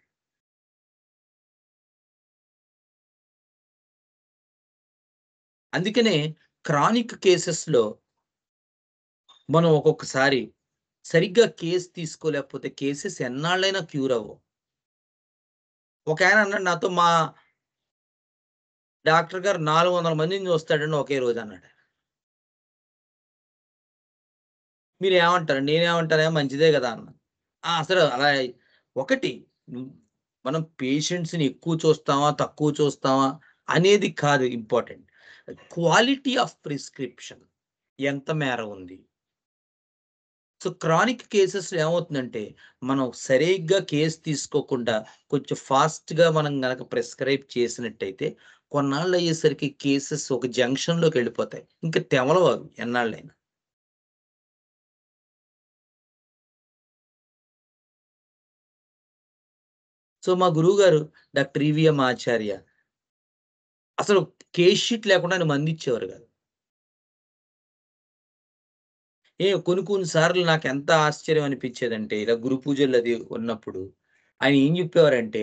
అందుకనే క్రానిక్ కేసెస్‌లో మనం ఒక్కొక్కసారి సరిగ్గా కేస్ తీసుకోలేకపోతే కేసెస్ ఎన్నాళ్ళైనా క్యూర్ అవ్వవు. ఒకాయన అన్నాడు నాతో, "మా డాక్టర్ గారు 400 మందిని చూస్తాడండి ఒకే రోజు" అన్నాడు. మీరేమంటారు? నేనేమంటానేమో మంచిదే గదా! అన్నా. అసలు అలా ఒకటి హ్మ్, మనం పేషెంట్స్‌ని ఎక్కువ చూస్తామా? తక్కువ చూస్తామా? అనేది కాదు ఇంపార్టెంట్. క్వాలిటీ ఆఫ్ ప్రిస్క్రిప్షన్ ఎంత మేర ఉంది? సో, క్రానిక్ కేసెస్‌లో ఏమవుతుందంటే, మనం సరిగ్గా కేస్ తీసుకోకుండా కొంచెం ఫాస్ట్‌గా మనం గనక ప్రిస్క్రైబ్ చేసినట్టయితే, కొన్నాళ్ళయ్యేసరికి కేసెస్ ఒక జంక్షన్‌లోకెళ్ళిపోతాయి. ఇంక తెమలవు అవి ఎన్నాళ్ళైనా. సో, మా గురువుగారు డాక్టర్ ఈవీఎం ఆచార్య అసలు కేస్ షీట్ లేకుండా ఆయన మందిచ్చేవారు గాదు. కొన్ని కొన్ని సార్లు నాకెంత ఆశ్చర్యం అనిపిచ్చేదంటే, ఇలా గురు పూజలది ఉన్నప్పుడు, ఆయన ఏం జెప్పేవారంటే,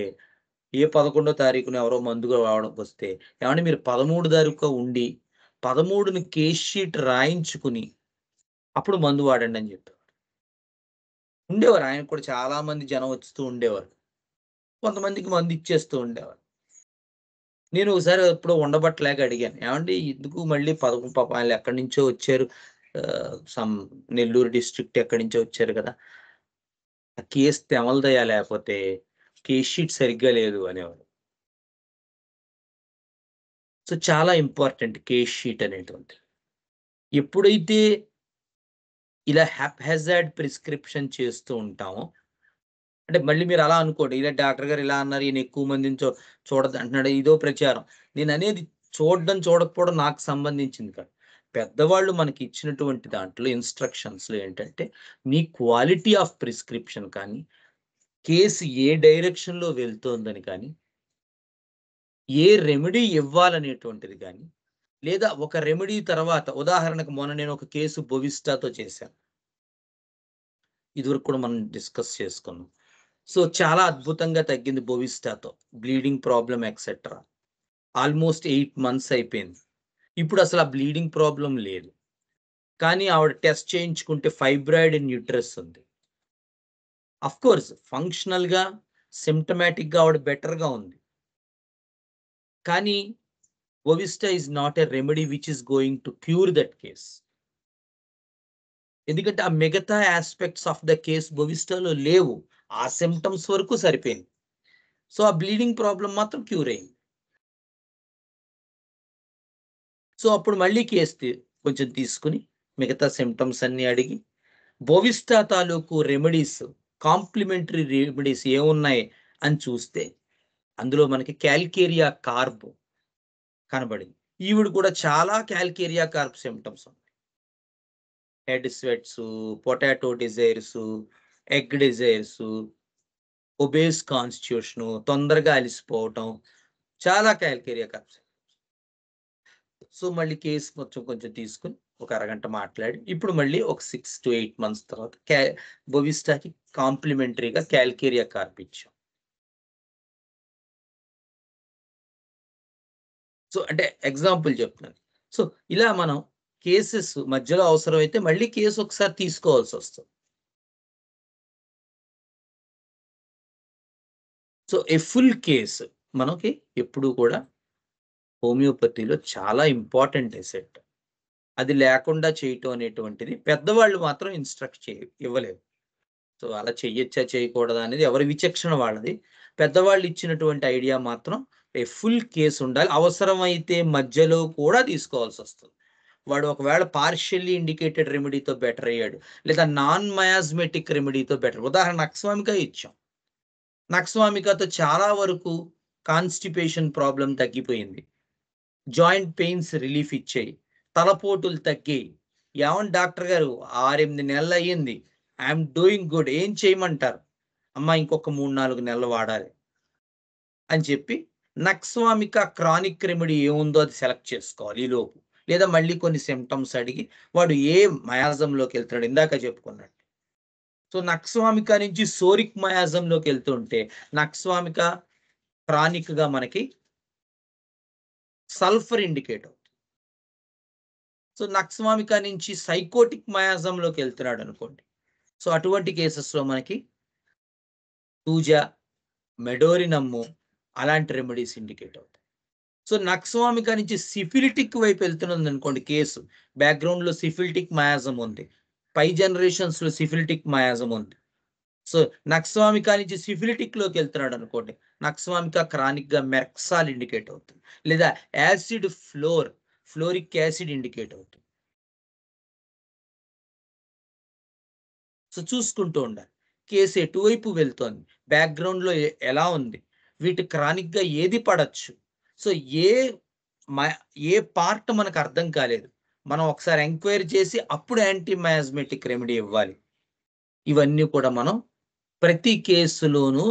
ఏ 11 తారీఖున ఎవరో మందుగా రావడంకొస్తే, "ఏవండీ మీరు 13 దాకా ఉండి, 13ని కేస్ షీట్ రాయించుకుని, అప్పుడు మందు వాడండి" అని జెప్పేవారు. ఉండేవారు. ఆయనకు కూడా చాలా మంది జనం వస్తూ ఉండేవారు. కొంతమందికి మందిచ్చేస్తూ ఉండేవారు. నేను ఒకసారి ఎప్పుడో ఉండబట్టలేక అడిగాను. "ఏవండీ ఎందుకు మళ్ళీ పాపం ఆళ్ళెక్కడి నుంచో వచ్చారు. సమ్ నెల్లూరు డిస్ట్రిక్ట్ ఎక్కడి నుంచో వచ్చారు గదా! ఆ కేస్ తెమలదయ్యా లేపోతే కేస్ షీట్ సరిగ్గా లేదు" అనేవారు. సో, చాలా ఇంపార్టెంట్ కేస్ షీట్ అనేటువంటిది. ఎప్పుడైతే ఇలా హ్యాప్‌హెజార్డ్ ప్రిస్క్రిప్షన్ చేస్తూ ఉంటామో, అంటే మళ్ళీ మీరు అలా అనుకోండి, ఇలా డాక్టర్ గారు ఇలా అన్నారు, ఈయన ఎక్కువ మందిని చూడద్దు అంటున్నాడు, ఇదో ప్రచారం. నేను అనేది చూడడం, చూడకపోవడం నాకు సంబంధించింది కాదు. పెద్దవాళ్ళు మనకి ఇచ్చినటువంటి దాంట్లో ఇన్‌స్ట్రక్షన్స్‌లో ఏంటంటే, మీ క్వాలిటీ ఆఫ్ ప్రిస్క్రిప్షన్ కానీ, కేసు ఏ డైరెక్షన్‌లో వెళ్తోందని కానీ, ఏ రెమెడీ ఇవ్వాలనేటువంటిది గాని, లేదా ఒక రెమెడీ తర్వాత ఉదాహరణకు మొన్న నేను ఒక కేసు బొవిస్టాతో చేశాను. ఇదివరకు కూడా మనం డిస్కస్ చేసుకున్నాం. సో, చాలా అద్భుతంగా తగ్గింది బొవిస్టాతో. Bleeding problem etcetera. Almost 8 months అయిపోయింది. ఇప్పుడసల ఆ బ్లీడింగ్ ప్రాబ్లమ్ లేదు. కానీ ఆవిడ టెస్ట్ చేయించుకుంటే ఫైబ్రాయిడ్ ఇన్ యూట్రస్ ఉంది. ఆఫ్‌కోర్స్ ఫంక్షనల్‌గా, సింప్టమాటిక్‌గా ఆవిడ బెటర్‌గా ఉంది. కానీ Bovista is not a remedy which is going to cure that case. ఎందుకంటే ఆ మిగతా యాస్పెక్ట్స్ ఆఫ్ ద కేస్ బొవిస్టాలో లేవు. ఆ సింప్టమ్స్ వరకు సరిపోయింది. సో, ఆ బ్లీడింగ్ ప్రాబ్లమ్ మాత్రం క్యూర్ అయింది. సో, అప్పుడు మళ్ళీ కేస్ కొంచెం తీసుకొని మిగతా సింప్టమ్స్ అన్నీ అడిగి, బొవిస్టా తాలూకు రెమెడీస్, కాంప్లిమెంటరీ రెమెడీస్ ఏమున్నాయి అని చూస్తే, అందులో మనకి కాల్కేరియా కార్బ్ కనబడింది. ఈవిడ కూడా చాలా కాల్కేరియా కార్బ్ సింప్టమ్స్ ఉన్నాయి. Head sweats, potato desires, egg desires, obese constitution, తొందరగా అలిసిపోవటం, చాలా కాల్కేరియా కార్బ్స్. సో, మళ్ళీ కేస్ కొంచెం కొంచెం తీసుకొని ఒక అరగంట మాట్లాడి, ఇప్పుడు మళ్ళీ ఒక 6-8 మంత్స్ తర్వాత బొవిస్టాకి కాంప్లిమెంటరీగా కాల్కేరియా కార్బ్ ఇచ్చాం. సో, అంటే ఎగ్జాంపుల్ చెప్తున్నాను. సో, ఇలా మనం కేసెస్ మధ్యలో అవసరమైతే మళ్ళీ కేస్ ఒకసారి తీసుకోవాల్సొస్తది. సో, ఏ ఫుల్ కేస్ మనకి ఎప్పుడూ కూడా హోమియోపతిలో చాలా ఇంపార్టెంట్ ఎసెట్. అది లేకుండా చేయటం అనేటువంటిది పెద్దవాళ్ళు మాత్రం ఇన్‌స్ట్రక్ట్ ఇవ్వలేరు. సో, అలా చెయ్యొచ్చా? చేయకూడదా? అనేది ఎవరి విచక్షణ వాళ్ళది. పెద్దవాళ్ళు ఇచ్చినటువంటి ఐడియా మాత్రం ఫుల్ కేస్ ఉండాలి. అవసరమైతే మధ్యలో కూడా తీసుకోవాల్సొస్తది. వాడు ఒకవేళ పార్షియల్లీ ఇండికేటెడ్ రెమెడీతో బెటర్ అయ్యాడు. లేదా నాన్ మయాస్మెటిక్ రెమెడీతో బెటర్. ఉదాహరణ నక్స్వామిక ఇచ్చాం. నక్స్వామికతో చాలా వరకు కాన్‌స్టిపేషన్ ప్రాబ్లమ్ తగ్గిపోయింది. జాయింట్ పెయిన్స్ రిలీఫ్ ఇచ్చాయి. తలపోటులు తగ్గాయి. ఏవండి డాక్టర్ గారు 6, 8 నెలలయ్యింది. I'm doing good. ఏం చేయమంటారు? అమ్మా ఇంకొక 3, 4 నెలలు వాడాలి అని చెప్పి నక్స్వామిక క్రానిక్ రెమెడీ ఏముందో అది సెలెక్ట్ చేసుకోవాలి ఈలోపు. లేదా మళ్ళీ కొన్ని సింప్టమ్స్ అడిగి వాడు ఏ మయాజంలోకెళ్తున్నాడు ఇందాక చెప్పుకున్నట్టు. సో, నక్స్వామిక నుంచి సోరిక్ మయాజంలోకెళ్తుంటే నక్స్వామిక క్రానిక్‌గా మనకి సల్ఫర్ ఇండికేట్ అవుతుంది. సో, నక్స్వామిక నుంచి సైకోటిక్ మయాజంలోకెళ్తున్నాడనుకోండి. సో, అటువంటి కేసెస్‌లో మనకి తూజా, మెడోరినమ్ము అలాంటి రెమెడీస్ ఇండికేట్ అవుతాయి. సో, నక్స్వామిక నుంచి సిఫిలిటిక్ వైపు వెళ్తున్నదనుకోండి కేసు. బ్యాక్‌గ్రౌండ్‌లో సిఫిలిటిక్ మయాజం ఉంది. పై జనరేషన్స్‌లో సిఫిలిటిక్ మయాజం ఉంది. సో, నక్స్వామిక నుంచి సిఫిలిటిక్‌లోకెళ్తున్నాడనుకోండి. నక్స్వామిక క్రానిక్‌గా మెర్క్సాల్ ఇండికేట్ అవుతుంది. లేదా యాసిడ్ ఫ్లోరిక్ యాసిడ్ ఇండికేట్ అవుతుంది. సో, చూసుకుంటూ ఉండాలి. కేసు ఎటువైపు వెళ్తోంది? బ్యాక్‌గ్రౌండ్‌లో ఎలా ఉంది? వీటి క్రానిక్‌గా ఏది పడొచ్చు? సో, ఏ మ ఏ పార్ట్ మనకు అర్థం కాలేదు. మనం ఒకసారి ఎంక్వైరీ చేసి అప్పుడు యాంటీ మయాస్మెటిక్ రెమెడీ ఇవ్వాలి. ఇవన్నీ కూడా మనం ప్రతి కేసులోనూ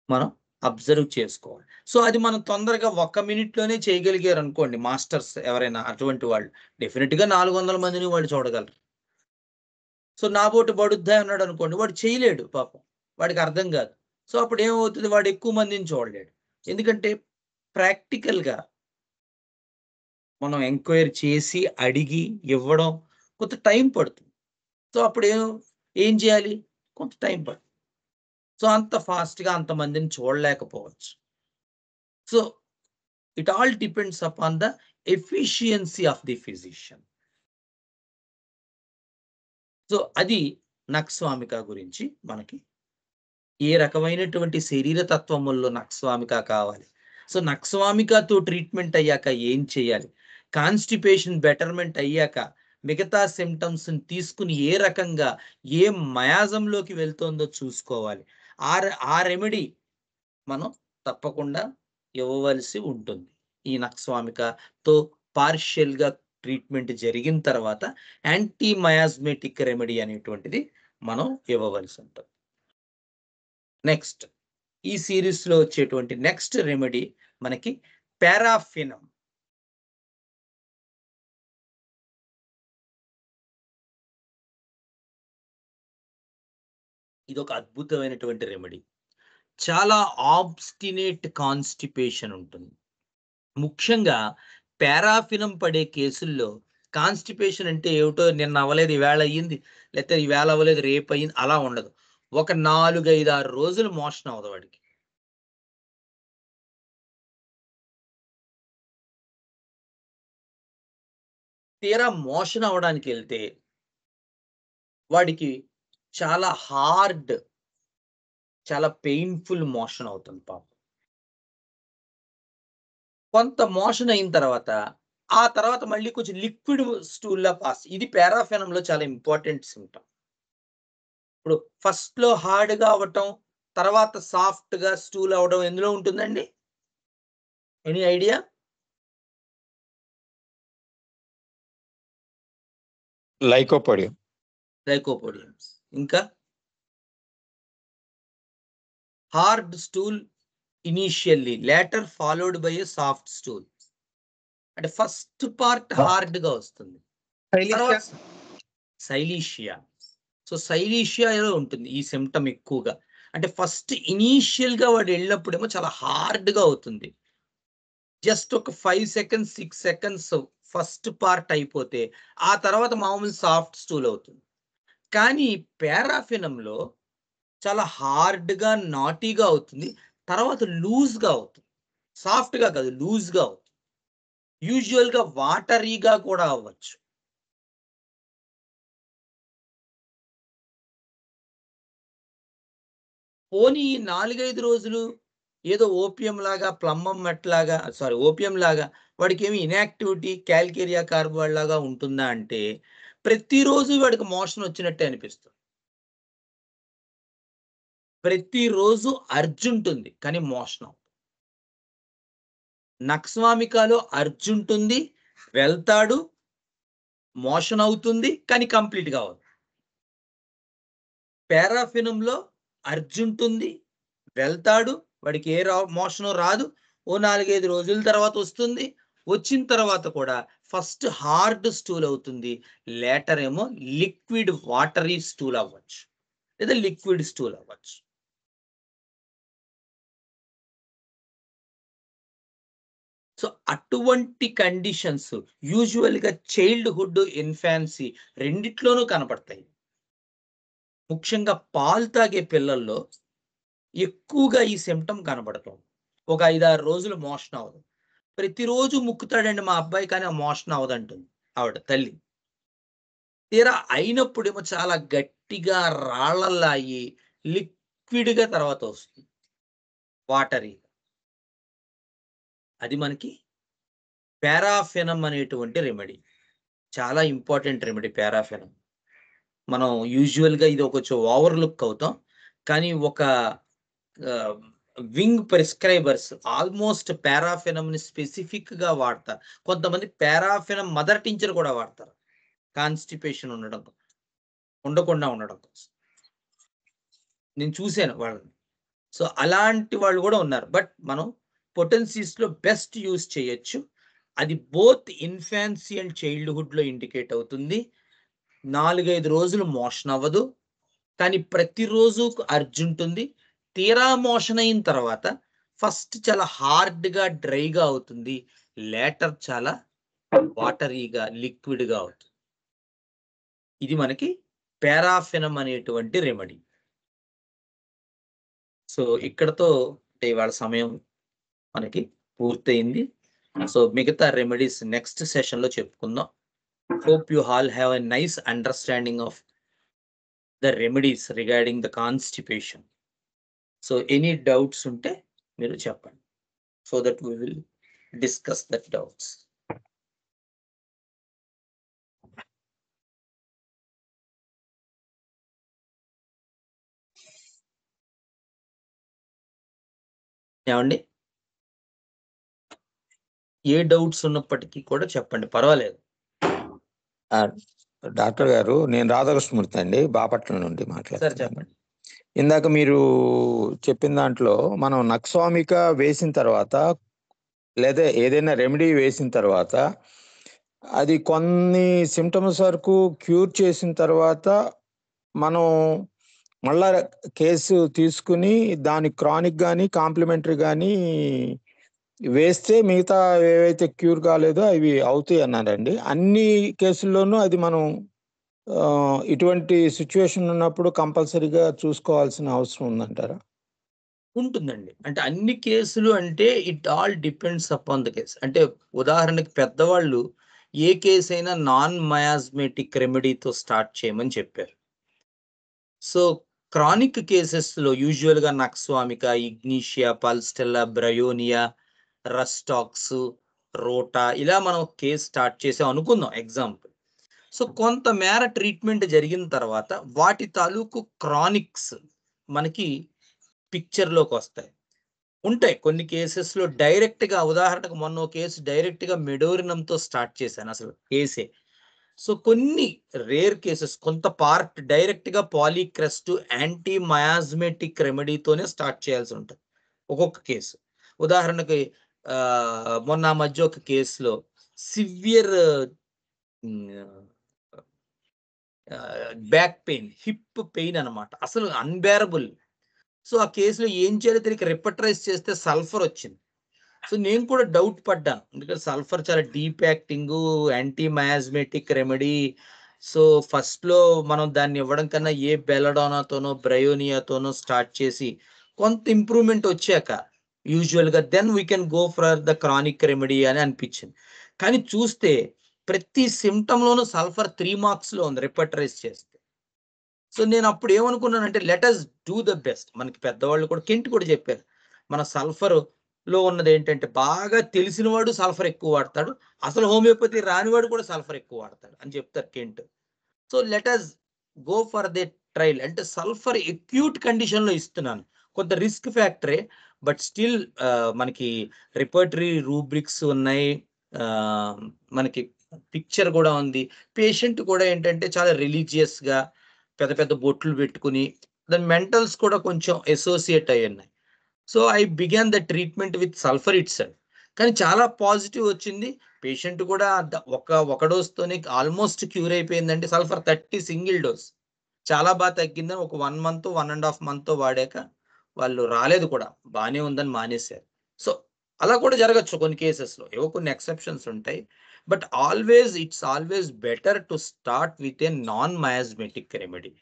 మనం అబ్జర్వ్ చేసుకోవాలి. సో, అది మనం తొందరగా ఒక్క మినిట్‌లోనే చేయగలిగారనుకోండి మాస్టర్స్ ఎవరైనా అటువంటి వాళ్ళు. డెఫినిట్‌గా 400 మందిని వాళ్ళు చూడగలరు. సో, నాబోటి బడుద్దాయి అన్నాడనుకోండి. వాడు చేయలేడు పాపం. వాడికి అర్థం గాదు. సో, అప్పుడేమవుతది వాడు ఎక్కువ మందిని చూడలేడు. ఎందుకంటే ప్రాక్టికల్‌గా మనం ఎంక్వైరీ చేసి, అడిగి, ఇవ్వడం కొంత టైం పడుతుంది. సో, ఏం చేయాలి? కొంత టైం పడుతుంది. సో, అంత ఫాస్ట్‌గా అంతమందిని చూడలేకపోవచ్చు. So, it all depends upon the efficiency of the physician. So, అది నక్స్వామిక గురించి మనకి ఏ రకమైనటువంటి శరీర తత్వముల్లో నక్స్వామిక కావాలి. సో, నక్స్వామికతో ట్రీట్మెంట్ అయ్యాక ఏం చేయాలి? కాన్‌స్టిపేషన్ బెటర్‌మెంట్ అయ్యాక మిగతా సిమ్టమ్స్ తీసుకుని ఏ రకంగా ఏ మయాజంలోకి వెళ్తుందో చూసుకోవాలి. ఆ రెమెడీ మనం తప్పకుండా ఇవ్వవలసి ఉంటుంది. ఈ నక్స్వామికతో పార్షియల్‌గా ట్రీట్మెంట్ జరిగిన తర్వాత యాంటీ మయాస్మెటిక్ రెమెడీ అనేటువంటిది మనం ఇవ్వవలసి ఉంటుంది. నెక్స్ట్ ఈ సీరీస్‌లో వచ్చేటువంటి నెక్స్ట్ రెమెడీ మనకి పారాఫినమ్. ఇదొక అద్భుతమైనటువంటి రెమెడీ. చాలా ఆబ్స్టినేట్ కాన్‌స్టిపేషన్ ఉంటుంది. ముఖ్యంగా పారాఫినమ్ పడే కేసుల్లో కాన్‌స్టిపేషన్ అంటే ఏమిటో నిన్న అవ్వలేదు ఈవేళ అయ్యింది, లేకపోతే ఈవేళ అవ్వలేదు రేపు అయింది అలా ఉండదు. ఒక 4, 5, 6 రోజులు మోషన్ అవ్వదు వాడికి. తీరా మోషన్ అవ్వడానికి వెళ్తే వాడికి చాలా హార్డ్, చాలా పెయిన్‌ఫుల్ మోషన్ అవుతుంది పాపం. కొంత మోషన్ అయిన తర్వాత, ఆ తర్వాత మళ్ళీ కొంచెం లిక్విడ్ స్టూల్‌లా పాస్. ఇది పారాఫినమ్‌లో చాలా ఇంపార్టెంట్ సింప్టమ్. ఇప్పుడు ఫస్ట్‌లో హార్డ్‌గా అవ్వటం, తర్వాత సాఫ్ట్‌గా స్టూల్ అవ్వడం ఎందులో ఉంటుందండి? Any idea? లైకోపోడియం. లైకోపోడియం. ఇంకా? Hard stool initially, later followed by a soft stool. అంటే ఫస్ట్ పార్ట్ హార్డ్‌గా వస్తుంది. తర్వాత సైలీషియా. సో, సైలీషియాలో ఉంటుంది ఈ సింప్టమ్ ఎక్కువగా. అంటే ఫస్ట్ ఇనీషియల్‌గా వాడు ఎళ్ళినప్పుడేమో చాలా హార్డ్‌గా అవుతుంది. జస్ట్ ఒక 5 సెకండ్స్, 6 సెకండ్స్ ఫస్ట్ పార్ట్ అయిపోతే, ఆ తర్వాత మామూలు సాఫ్ట్ స్టూల్ అవుతుంది. కానీ పారాఫినమ్‌లో చాలా హార్డ్‌గా, నాటీగా అవుతుంది. తర్వాత లూజ్‌గా అవుతుంది. సాఫ్ట్‌గా కాదు, లూజ్‌గా అవుతుంది. యూజువల్‌గా వాటరీగా కూడా అవ్వచ్చు. పోనీ ఈ 4, 5 రోజులు ఏదో ఓపియం లాగా, ప్లంబం మెట్లాగా ఓపియం లాగా వాడికేమి ఇనాక్టివిటీ, కాల్కేరియా కార్బైడ్ లాగా ఉంటుందా అంటే, ప్రతిరోజు వాడికి మోషన్ వచ్చినట్టే అనిపిస్తుంది. ప్రతిరోజు అర్జుంటుంది కానీ మోషన్ అవ్వదు. నక్స్వామికాలో అర్జుంటుంది, వెళ్తాడు, మోషన్ అవుతుంది కానీ కంప్లీట్‌గా అవ్వదు. పారాఫినమ్‌లో అర్జుంటుంది, వెళ్తాడు, వాడికి ఏ మోషను రాదు. ఓ 4, 5 రోజుల తర్వాత వస్తుంది. వచ్చిన తర్వాత కూడా ఫస్ట్ హార్డ్ స్టూల్ అవుతుంది. లేటర్ ఏమో లిక్విడ్ వాటరీ స్టూల్ అవ్వచ్చు. లేదా లిక్విడ్ స్టూల్ అవ్వచ్చు. సో, అటువంటి కండిషన్స్ యూజువల్‌గా చైల్డ్‌హుడ్, ఇన్ఫాన్సీ రెండిట్లోనూ కనపడతాయి. ముఖ్యంగా పాలు తాగే పిల్లల్లో ఎక్కువగా ఈ సింప్టమ్ కనపడుతుంది. ఒక 5, 6 రోజులు మోషన్ అవ్వదు. ప్రతిరోజు ముక్కుతాడండి మా అబ్బాయి కానీ ఆ మోషన్ అవ్వదంటుంది ఆవిడ తల్లి. తీరా అయినప్పుడేమో చాలా గట్టిగా రాళ్ళల్లా అయ్యి లిక్విడ్‌గా తర్వాత వస్తుంది. వాటరీ. అది మనకి పారాఫినమ్ అనేటువంటి రెమెడీ. చాలా ఇంపార్టెంట్ రెమెడీ పారాఫినమ్. మనం యూజువల్‌గా ఇది కొంచెం ఓవర్ లుక్ అవుతాం. కానీ ఒక ఆహ్, వింగ్ ప్రిస్క్రైబర్స్ ఆల్‌మోస్ట్ పారాఫినమ్‌ని స్పెసిఫిక్‌గా వాడతారు. కొంతమంది పారాఫినమ్ మదర్ టించర్ కూడా వాడతారు. కాన్‌స్టిపేషన్ ఉండకుండా ఉండడం కోసం. నేను చూసాను వాళ్ళని. సో, అలాంటి వాళ్ళు గూడా ఉన్నారు. బట్ మనం పొటెన్సీస్‌లో బెస్ట్ యూజ్ చేయొచ్చు. అది బోత్ ఇన్ఫాన్సీ అండ్ చైల్డ్‌హుడ్‌లో ఇండికేట్ అవుతుంది. 4, 5 రోజులు మోషన్ అవ్వదు. కానీ ప్రతిరోజు అర్జుంటుంది. తీరా మోషన్ అయిన తర్వాత ఫస్ట్ చాలా హార్డ్‌గా, డ్రైగా అవుతుంది. లేటర్ చాలా వాటరీగా, లిక్విడ్‌గా అవుతుంది. ఇది మనకి పారాఫినమ్ అనేటువంటి రెమెడీ. సో, ఇక్కడతో అంటే ఇవాళ సమయం మనకి పూర్తయింది. సో, మిగతా రెమెడీస్ నెక్స్ట్ సెషన్‌లో చెప్పుకుందాం. Hope you all have a nice understanding of the remedies regarding the constipation. So, any doubts ఉంటే మీరు చెప్పండి. So that we will discuss that doubts. ఏమండి? ఏ డౌట్స్ ఉన్నప్పటికీ కూడా చెప్పండి, పర్వాలేదు. డాక్టర్ గారు, నేను రాధాకృష్ణమూర్తి అండి, బాపట్ల నుండి సార్ మాట్లాడుతున్నాను. చెప్పండి. ఇందాక మీరు చెప్పిన దాంట్లో మనం నక్స్వామిక వేసిన తర్వాత లేదా ఏదైనా రెమెడీ వేసిన తర్వాత అది కొన్ని సిమ్టమ్స్ వరకు క్యూర్ చేసిన తర్వాత మనం మళ్ళా కేసు తీసుకుని దాని క్రానిక్ కానీ కాంప్లిమెంటరీ కానీ వేస్తే మిగతా ఏవైతే క్యూర్ కాలేదో అవి అవుతాయి అన్నారండి. అన్ని కేసుల్లోనూ అది మనం ఇటువంటి సిచ్యువేషన్ ఉన్నప్పుడు కంపల్సరీగా చూసుకోవాల్సిన అవసరం ఉందంటారా? ఉంటుందండి. అంటే అన్ని కేసులు అంటే it all depends upon the case. అంటే ఉదాహరణకి పెద్దవాళ్ళు ఏ కేస్ అయినా నాన్ మయాస్మెటిక్ రెమెడీతో స్టార్ట్ చేయమని చెప్పారు. సో క్రానిక్ కేసెస్‌లో యూజువల్‌గా నక్స్వామిక, ఇగ్నిషియా, పల్స్టెల్లా, బ్రయోనియా, రస్టాక్స్, రోటా ఇలా మనం కేస్ స్టార్ట్ చేసాం అనుకుందాం ఎగ్జాంపుల్. సో కొంత మేర ట్రీట్మెంట్ జరిగిన తర్వాత వాటి తాలూకు క్రానిక్స్ మనకి పిక్చర్‌లోకొస్తాయి. ఉంటాయి. కొన్ని కేసెస్‌లో డైరెక్ట్‌గా ఉదాహరణకు మొన్న ఓ కేస్ డైరెక్ట్‌గా మెడోరినంతో స్టార్ట్ చేశాను అసలు కేసే. సో కొన్ని రేర్ కేసెస్ కొంత పార్ట్ డైరెక్ట్‌గా పాలీక్రెస్ట్ యాంటీ మయాస్మెటిక్ రెమెడీతోనే స్టార్ట్ చేయాల్సి ఉంటది. ఒక్కొక్క కేసు. ఉదాహరణకి మొన్న ఆ మధ్య ఒక కేస్‌లో సివియర్ హ్మ్. బ్యాక్ పెయిన్, హిప్ పెయిన్ అన్నమాట. అసలు అన్‌బేరబుల్. సో ఆ కేస్‌లో ఏం చేయాలో తెలియక రిపర్టరైజ్ చేస్తే సల్ఫర్ వచ్చింది. సో నేను కూడా డౌట్ పడ్డాను. ఎందుకంటే సల్ఫర్ చాలా deep acting, anti miasmatic remedy. So ఫస్ట్‌లో మనం దాన్ని ఇవ్వడం కన్నా ఏ బెల్లడానాతోనో, బ్రయోనియాతోనో స్టార్ట్ చేసి కొంత ఇంప్రూవ్‌మెంట్ వచ్చాక యూజువల్‌గా then we can go for the chronic remedy అని అనిపించింది. కానీ చూస్తే ప్రతి సింప్టమ్‌లోనూ సల్ఫర్ 3 మార్క్స్‌లో ఉంది రిపర్టరైజ్ చేస్తే. సో నేనప్పుడు ఏమనుకున్నానంటే let us do the best. మనకి పెద్దవాళ్ళు కూడా కెంట్ కూడా చెప్పారు. మన సల్ఫర్‌లో ఉన్నదేంటంటే బాగా తెలిసిన వాడు సల్ఫర్ ఎక్కువ వాడతాడు. అసలు హోమియోపతి రానివాడు కూడా సల్ఫర్ ఎక్కువ వాడతాడు అని చెప్తారు Kent. So let us go for the trial. అంటే సల్ఫర్ అక్యూట్ కండిషన్‌లో ఇస్తున్నాను. కొంత రిస్క్ ఫ్యాక్టరే. బట్ స్టిల్ మనకి రిపర్టరీ రూబ్రిక్స్ ఉన్నాయి. ఆహ్, మనకి పిక్చర్ కూడా ఉంది. పేషెంట్ కూడా ఏంటంటే చాలా రిలీజియస్‌గా పెద్ద పెద్ద బొట్లు పెట్టుకొని దాని మెంటల్స్ కూడా కొంచెం అసోసియేట్ అయ్యున్నాయి. So I began the treatment with sulphur itself. కానీ చాలా పాజిటివ్ వచ్చింది. పేషెంట్ కూడా ఒక డోస్‌తోనే ఆల్‌మోస్ట్ క్యూర్ అయిపోయిందండి. Sulphur 30 single dose. చాలా తగ్గిందని ఒక 1 మంత్, 1 ½ మంతో వాడాక వాళ్ళు రాలేదు కూడా. బానే ఉందని మానేశారు. సో అలా కూడా జరగొచ్చు కొన్ని కేసెస్‌లో. ఏవో కొన్ని ఎక్సెప్షన్స్ ఉంటాయి. But it's always better to start with a non miasmatic remedy.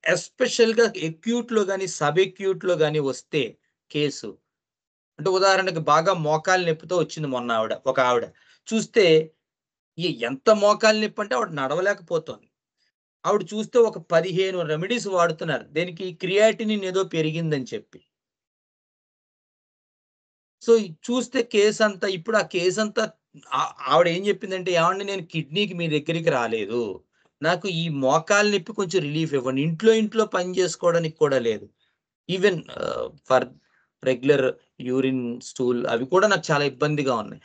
ఎస్పెషల్‌గా అక్యూట్‌లో గాని, సబ్ అక్యూట్‌లో గాని వస్తే కేసు అంటే ఉదాహరణకి బాగా మోకాలు నొప్పితో వచ్చింది మొన్న ఒక ఆవిడ. చూస్తే ఎంత మోకాలు నొప్పంటే ఆవిడ నడవలేకపోతోంది. ఆవిడ చూస్తే ఒక 15 రెమెడీస్ వాడుతున్నారు. దేనికి క్రియాటినిన్ ఏదో పెరిగిందని చెప్పి. సో చూస్తే కేసంతా ఇప్పుడు ఆ కేసంతా ఆవిడ ఏం చెప్పిందంటే, "ఏవండీ నేను కిడ్నీకి మీ దగ్గరికి రాలేదు. నాకు ఈ మోకాలు నొప్పి కొంచెం రిలీఫ్ ఇవ్వండి. ఇంట్లో పని చేసుకోవడానికి కూడా లేదు. Even for regular urine, stool అవి కూడా నాకు చాలా ఇబ్బందిగా ఉన్నాయి."